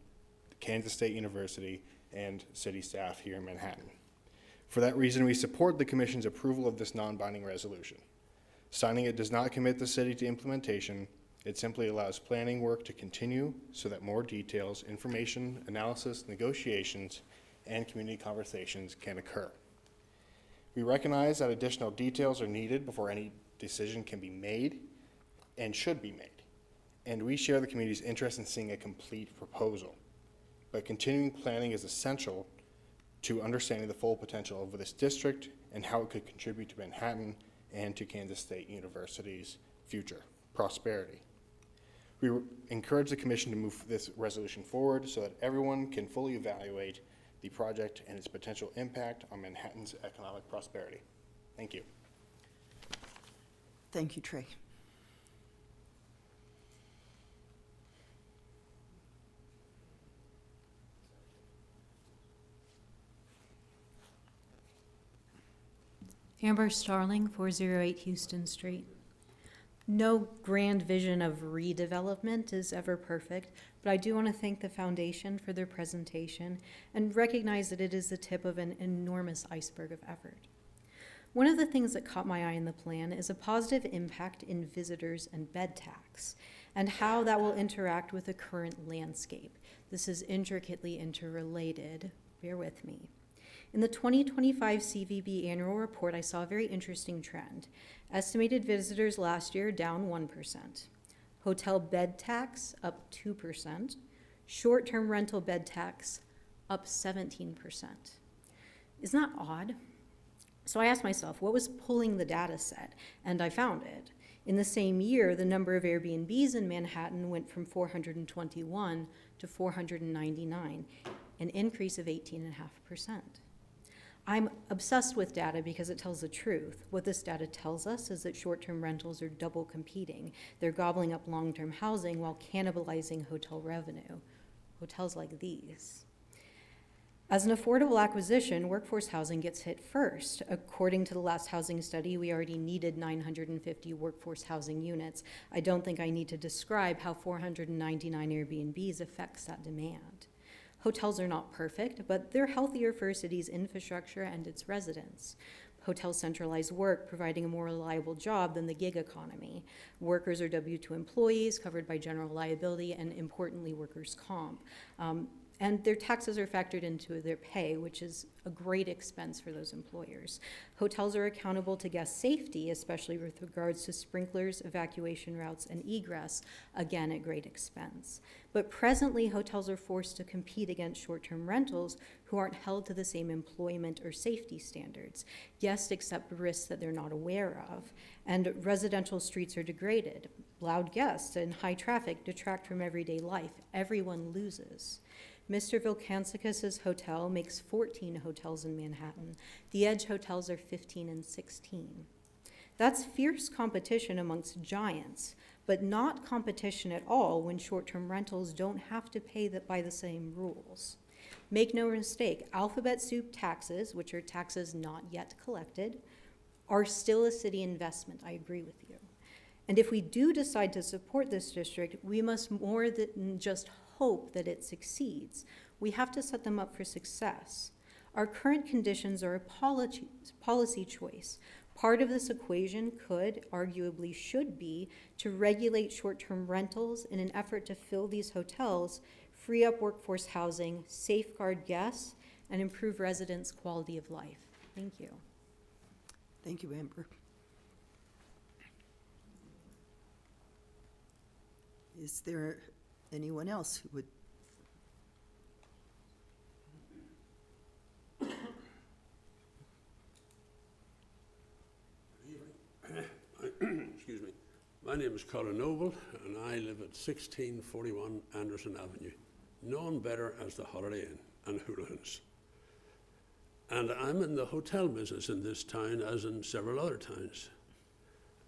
Kansas State University, and city staff here in Manhattan. For that reason, we support the Commission's approval of this non-binding resolution. Signing it does not commit the city to implementation. It simply allows planning work to continue so that more details, information, analysis, negotiations, and community conversations can occur. We recognize that additional details are needed before any decision can be made and should be made. And we share the community's interest in seeing a complete proposal. But continuing planning is essential to understanding the full potential of this district and how it could contribute to Manhattan and to Kansas State University's future prosperity. We encourage the Commission to move this resolution forward so that everyone can fully evaluate the project and its potential impact on Manhattan's economic prosperity. Thank you. Thank you, Trey. Amber Starling, 408 Houston Street. No grand vision of redevelopment is ever perfect, but I do want to thank the foundation for their presentation and recognize that it is the tip of an enormous iceberg of effort. One of the things that caught my eye in the plan is a positive impact in visitors and bed tax and how that will interact with the current landscape. This is intricately interrelated. Bear with me. In the 2025 CVB annual report, I saw a very interesting trend. Estimated visitors last year down 1%. Hotel bed tax up 2%. Short-term rental bed tax up 17%. Isn't that odd? So I asked myself, what was pulling the data set? And I found it. In the same year, the number of Airbnbs in Manhattan went from 421 to 499, an increase of 18.5%. I'm obsessed with data because it tells the truth. What this data tells us is that short-term rentals are double competing. They're gobbling up long-term housing while cannibalizing hotel revenue. Hotels like these. As an affordable acquisition, workforce housing gets hit first. According to the last housing study, we already needed 950 workforce housing units. I don't think I need to describe how 499 Airbnbs affects that demand. Hotels are not perfect, but they're healthier for a city's infrastructure and its residents. Hotels centralize work, providing a more reliable job than the gig economy. Workers are W-2 employees covered by general liability and, importantly, workers' comp. And their taxes are factored into their pay, which is a great expense for those employers. Hotels are accountable to guest safety, especially with regards to sprinklers, evacuation routes, and egress, again at great expense. But presently, hotels are forced to compete against short-term rentals who aren't held to the same employment or safety standards. Guests accept risks that they're not aware of, and residential streets are degraded. Loud guests and high traffic detract from everyday life. Everyone loses. Mr. Vilkansakis' hotel makes 14 hotels in Manhattan. The Edge hotels are 15 and 16. That's fierce competition amongst giants, but not competition at all when short-term rentals don't have to pay by the same rules. Make no mistake, alphabet soup taxes, which are taxes not yet collected, are still a city investment. I agree with you. And if we do decide to support this district, we must more than just hope that it succeeds. We have to set them up for success. Our current conditions are a policy choice. Part of this equation could, arguably should be, to regulate short-term rentals in an effort to fill these hotels, free up workforce housing, safeguard guests, and improve residents' quality of life. Thank you. Thank you, Amber. Is there anyone else who would? Excuse me. My name is Colin Noble, and I live at 1641 Anderson Avenue, known better as the Holiday Inn and Hooligans. And I'm in the hotel business in this town, as in several other towns.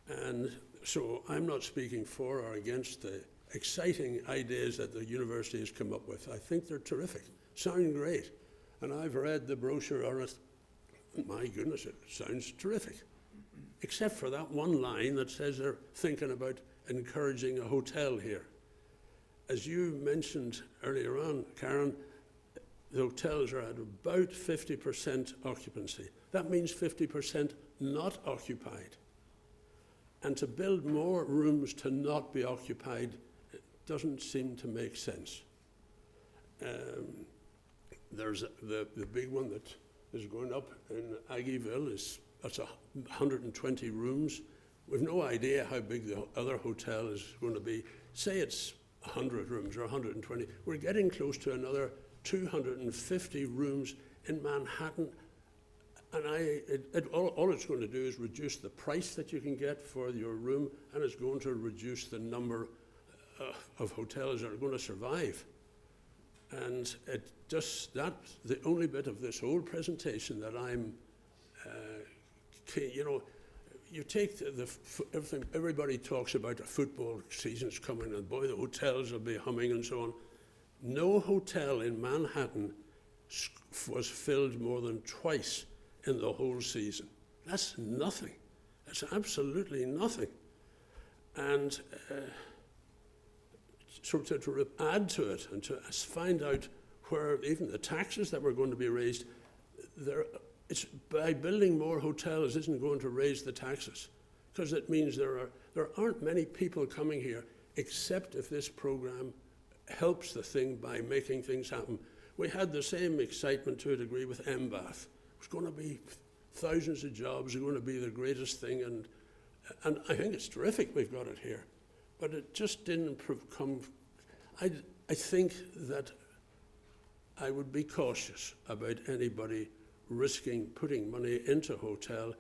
And so I'm not speaking for or against the exciting ideas that the university has come up with. I think they're terrific, sound great. And I've read the brochure on it. My goodness, it sounds terrific. Except for that one line that says they're thinking about encouraging a hotel here. As you mentioned earlier on, Karen, the hotels are at about 50% occupancy. That means 50% not occupied. And to build more rooms to not be occupied doesn't seem to make sense. There's the big one that is going up in Aggieville, that's 120 rooms. We've no idea how big the other hotel is going to be. Say it's 100 rooms or 120. We're getting close to another 250 rooms in Manhattan. And all it's going to do is reduce the price that you can get for your room, and it's going to reduce the number of hotels that are going to survive. And that's the only bit of this whole presentation that I'm, you take everything, everybody talks about the football season's coming, and boy, the hotels will be humming and so on. No hotel in Manhattan was filled more than twice in the whole season. That's nothing. That's absolutely nothing. And so to add to it and to find out where even the taxes that were going to be raised, it's by building more hotels isn't going to raise the taxes, because it means there aren't many people coming here except if this program helps the thing by making things happen. We had the same excitement to a degree with MBATH. It's going to be thousands of jobs, are going to be the greatest thing, and I think it's terrific we've got it here. But it just didn't come. I think that I would be cautious about anybody risking putting money into a hotel,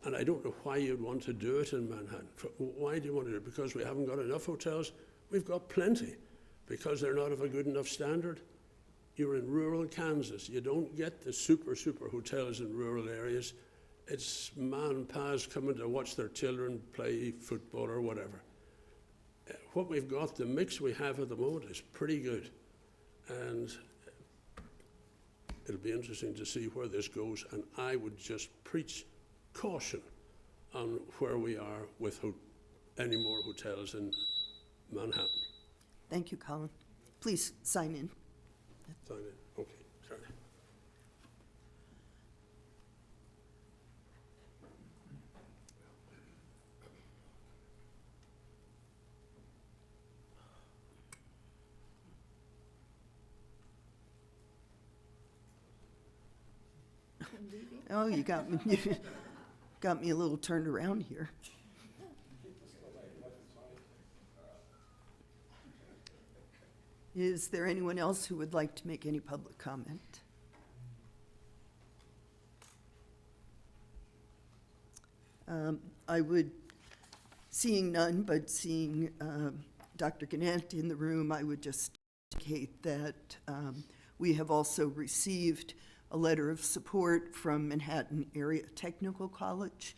and I don't know why you'd want to do it in Manhattan. Why do you want to do it? Because we haven't got enough hotels? We've got plenty. Because they're not of a good enough standard? You're in rural Kansas. You don't get the super hotels in rural areas. It's ma and pa's coming to watch their children play football or whatever. What we've got, the mix we have at the moment is pretty good. And it'll be interesting to see where this goes. And I would just preach caution on where we are with any more hotels in Manhattan. Thank you, Colin. Please sign in. Sign in. Okay, sorry. Oh, you got me, got me a little turned around here. Is there anyone else who would like to make any public comment? I would, seeing none, but seeing Dr. Gannett in the room, I would just indicate that we have also received a letter of support from Manhattan Area Technical College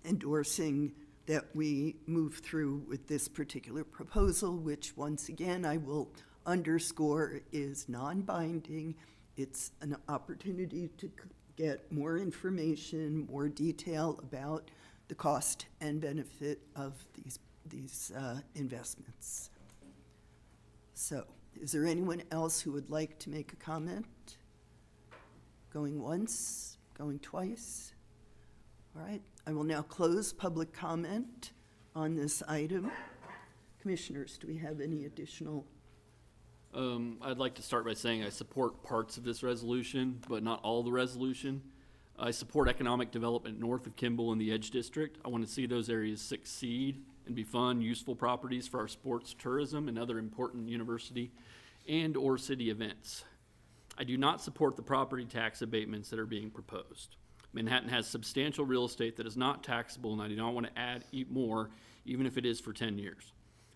endorsing that we move through with this particular proposal, which once again I will underscore is non-binding. It's an opportunity to get more information, more detail about the cost and benefit of these investments. So, is there anyone else who would like to make a comment? Going once, going twice? All right, I will now close public comment on this item. Commissioners, do we have any additional? I'd like to start by saying I support parts of this resolution, but not all the resolution. I support economic development north of Kimball in the Edge District. I want to see those areas succeed and be fun, useful properties for our sports, tourism, and other important university and/or city events. I do not support the property tax abatements that are being proposed. Manhattan has substantial real estate that is not taxable, and I do not want to add more, even if it is for 10 years.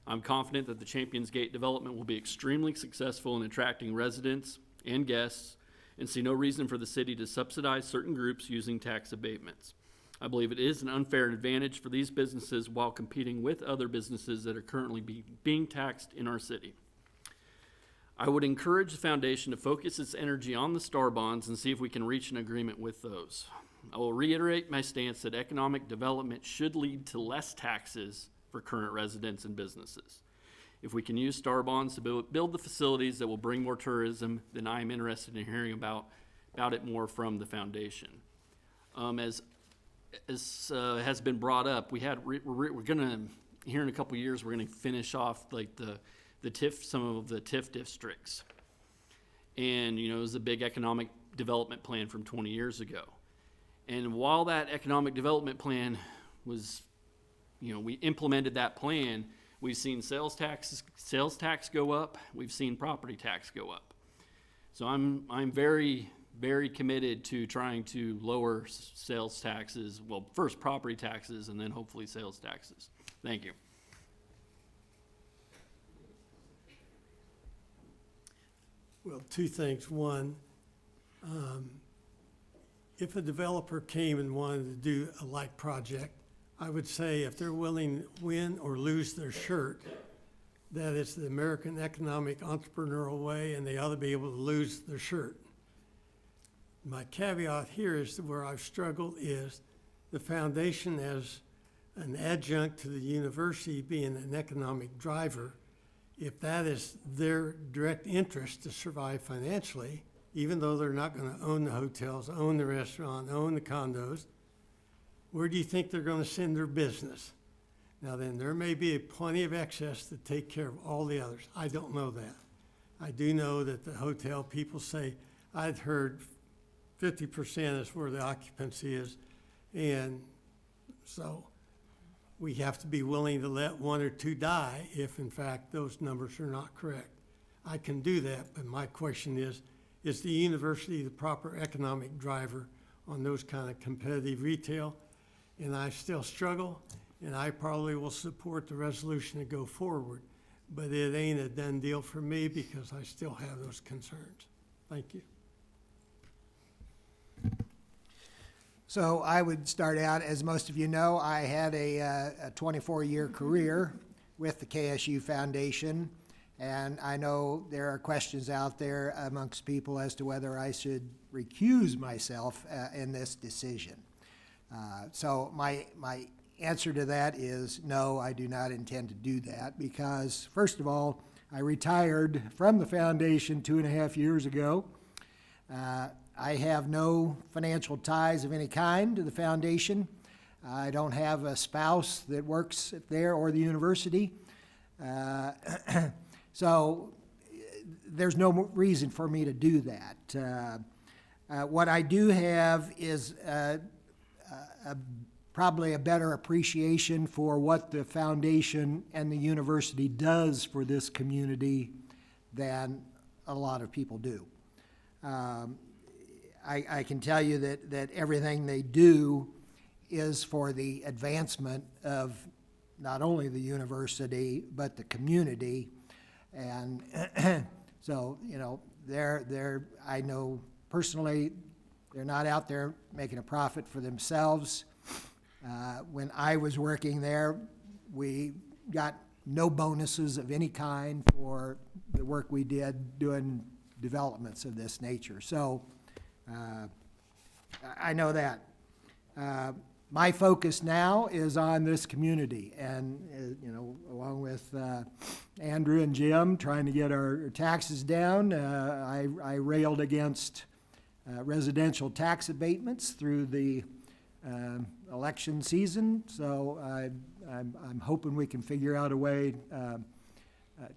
I'm confident that the Champions Gate development will be extremely successful in attracting residents and guests, and see no reason for the city to subsidize certain groups using tax abatements. I believe it is an unfair advantage for these businesses while competing with other businesses that are currently being taxed in our city. I would encourage the foundation to focus its energy on the STAR bonds and see if we can reach an agreement with those. I will reiterate my stance that economic development should lead to less taxes for current residents and businesses. If we can use STAR bonds to build the facilities that will bring more tourism, then I am interested in hearing about it more from the foundation. As has been brought up, we're gonna, here in a couple years, we're gonna finish off like the TIF, some of the TIF districts. And, you know, it was a big economic development plan from 20 years ago. And while that economic development plan was, you know, we implemented that plan, we've seen sales tax go up, we've seen property tax go up. So I'm very, very committed to trying to lower sales taxes, well, first property taxes and then hopefully sales taxes. Thank you. Well, two things. One, if a developer came and wanted to do a like project, I would say if they're willing to win or lose their shirt, that it's the American economic entrepreneurial way and they ought to be able to lose their shirt. My caveat here is where I've struggled is the foundation as an adjunct to the university being an economic driver. If that is their direct interest to survive financially, even though they're not going to own the hotels, own the restaurant, own the condos, where do you think they're going to send their business? Now then, there may be plenty of excess to take care of all the others. I don't know that. I do know that the hotel people say, I'd heard 50% is where the occupancy is. And so we have to be willing to let one or two die if in fact those numbers are not correct. I can do that, but my question is, is the university the proper economic driver on those kind of competitive retail? And I still struggle, and I probably will support the resolution to go forward. But it ain't a done deal for me because I still have those concerns. Thank you. So I would start out, as most of you know, I had a 24-year career with the KSU Foundation, and I know there are questions out there amongst people as to whether I should recuse myself in this decision. So my answer to that is no, I do not intend to do that because, first of all, I retired from the foundation 2.5 years ago. I have no financial ties of any kind to the foundation. I don't have a spouse that works there or the university. So there's no reason for me to do that. What I do have is probably a better appreciation for what the foundation and the university does for this community than a lot of people do. I can tell you that everything they do is for the advancement of not only the university, but the community. And so, you know, I know personally, they're not out there making a profit for themselves. When I was working there, we got no bonuses of any kind for the work we did doing developments of this nature. So I know that. My focus now is on this community and, you know, along with Andrew and Jim trying to get our taxes down, I railed against residential tax abatements through the election season. So I'm hoping we can figure out a way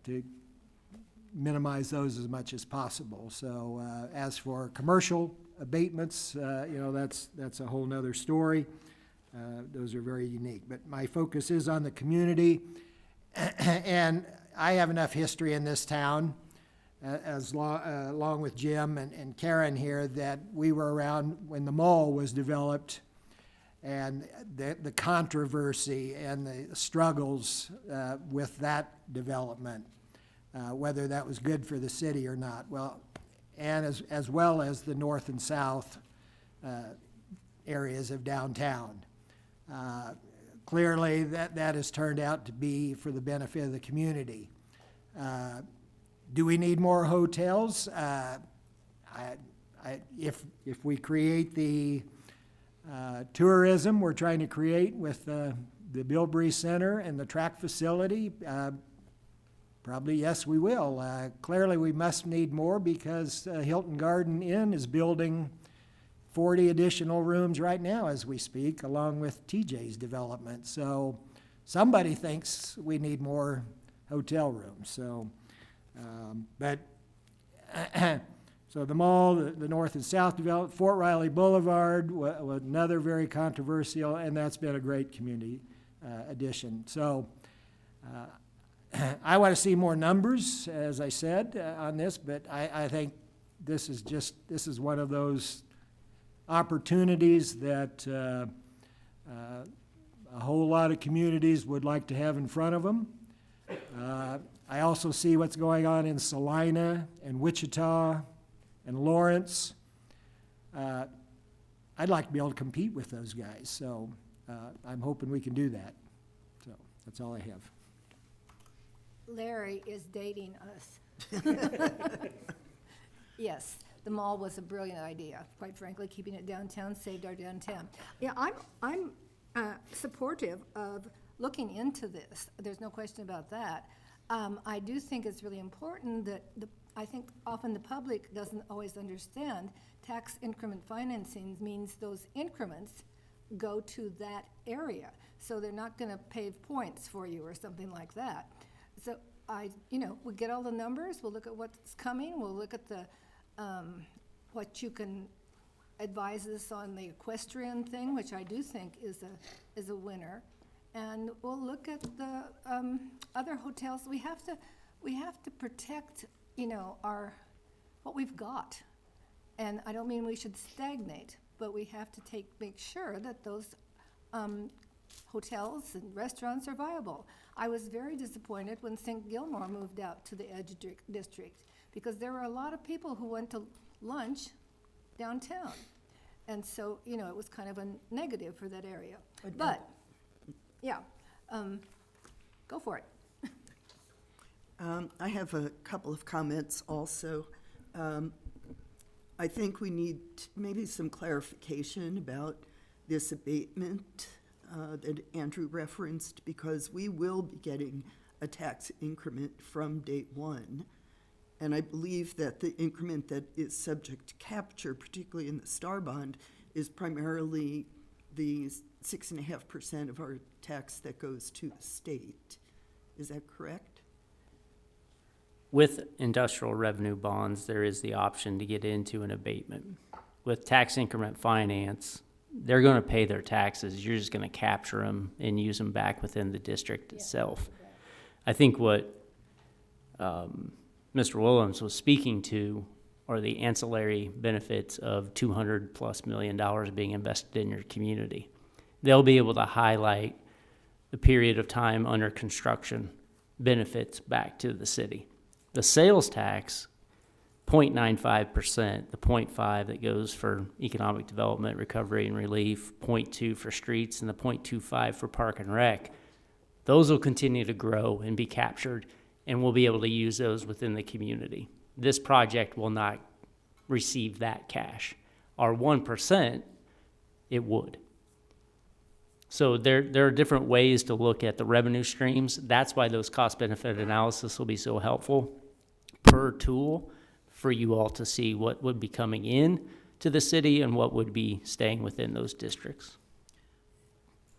to minimize those as much as possible. So as for commercial abatements, you know, that's a whole nother story. Those are very unique. But my focus is on the community. And I have enough history in this town, along with Jim and Karen here, that we were around when the mall was developed and the controversy and the struggles with that development, whether that was good for the city or not. Well, and as well as the north and south areas of downtown. Clearly, that has turned out to be for the benefit of the community. Do we need more hotels? If we create the tourism we're trying to create with the Bilbrey Center and the track facility, probably yes, we will. Clearly, we must need more because Hilton Garden Inn is building 40 additional rooms right now as we speak, along with TJ's development. So somebody thinks we need more hotel rooms. So, so the mall, the north and south development, Fort Riley Boulevard, was another very controversial, and that's been a great community addition. So I want to see more numbers, as I said, on this, but I think this is one of those opportunities that a whole lot of communities would like to have in front of them. I also see what's going on in Salina and Wichita and Lawrence. I'd like to be able to compete with those guys, so I'm hoping we can do that. So that's all I have. Larry is dating us. Yes, the mall was a brilliant idea. Quite frankly, keeping it downtown saved our downtown. Yeah, I'm supportive of looking into this. There's no question about that. I do think it's really important that I think often the public doesn't always understand tax increment financing means those increments go to that area. So they're not going to pave points for you or something like that. So we'll get all the numbers, we'll look at what's coming, we'll look at the what you can advise us on the equestrian thing, which I do think is a winner. And we'll look at the other hotels. We have to protect, what we've got. And I don't mean we should stagnate, but we have to make sure that those hotels and restaurants are viable. I was very disappointed when St. Gilmore moved out to the Edge District, because there were a lot of people who went to lunch downtown. And so, you know, it was kind of a negative for that area. But, yeah, go for it. I have a couple of comments also. I think we need maybe some clarification about this abatement that Andrew referenced, because we will be getting a tax increment from date one. And I believe that the increment that is subject to capture, particularly in the Star Bond, is primarily the 6.5% of our tax that goes to the state. Is that correct? With industrial revenue bonds, there is the option to get into an abatement. With tax increment finance, they're going to pay their taxes. You're just going to capture them and use them back within the district itself. I think what Mr. Willems was speaking to are the ancillary benefits of $200+ million being invested in your community. They'll be able to highlight the period of time under construction benefits back to the city. The sales tax, 0.95%, the 0.5 that goes for economic development, recovery and relief, 0.2 for streets, and the 0.25 for park and rec, those will continue to grow and be captured, and we'll be able to use those within the community. This project will not receive that cash. Our 1%, it would. So there are different ways to look at the revenue streams. That's why those cost-benefit analysis will be so helpful per tool for you all to see what would be coming in to the city and what would be staying within those districts.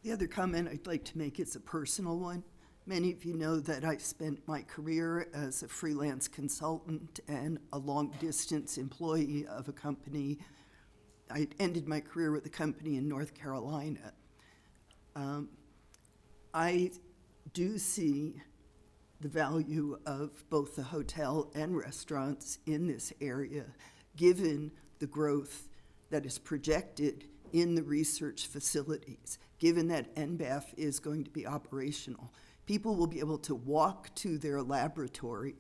The other comment I'd like to make is a personal one. Many of you know that I spent my career as a freelance consultant and a long-distance employee of a company. I ended my career with a company in North Carolina. I do see the value of both the hotel and restaurants in this area, given the growth that is projected in the research facilities, given that NBAF is going to be operational. People will be able to walk to their laboratory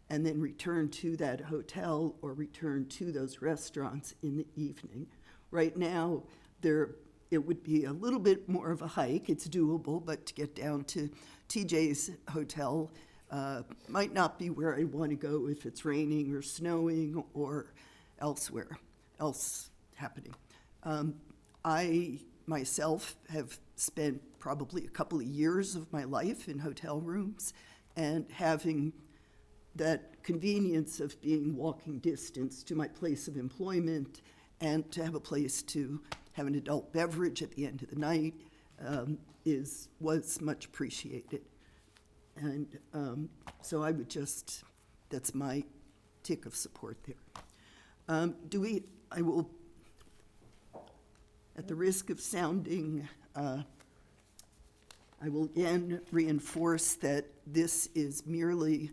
and then return to that hotel or return to those restaurants in the evening. Right now, it would be a little bit more of a hike. It's doable, but to get down to TJ's hotel might not be where I want to go if it's raining or snowing or elsewhere else happening. I myself have spent probably a couple of years of my life in hotel rooms, and having that convenience of being walking distance to my place of employment and to have a place to have an adult beverage at the end of the night was much appreciated. And so I would that's my tick of support there. I will, at the risk of sounding, I will again reinforce that this is merely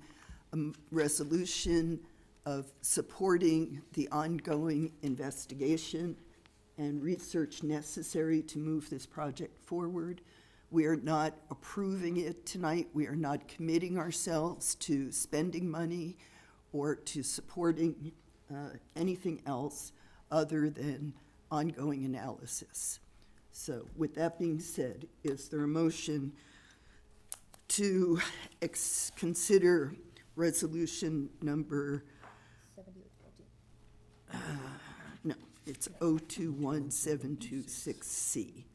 a resolution of supporting the ongoing investigation and research necessary to move this project forward. We are not approving it tonight. We are not committing ourselves to spending money or to supporting anything else other than ongoing analysis. So with that being said, is there a motion to consider resolution number, no, it's 021726C.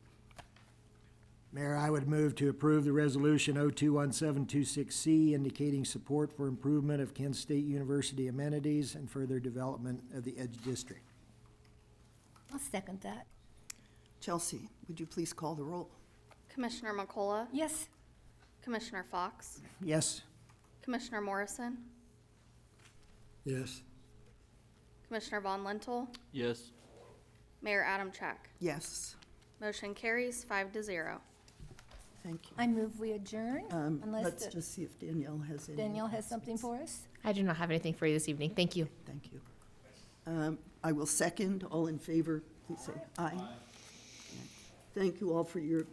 Mayor, I would move to approve the resolution 021726C indicating support for improvement of Kansas State University amenities and further development of the Edge District. I'll second that. Chelsea, would you please call the roll? Commissioner McCullough? Yes. Commissioner Fox? Yes. Commissioner Morrison? Yes. Commissioner Von Lintel? Yes. Mayor Adamchak? Yes, Motion carries 5-0. thank you. I move we adjourn, unless Let's just see if Danielle has any. Danielle has something for us. I do not have anything for you this evening. Thank you. Thank you. I will second. All in favor, please say aye. Thank you all for your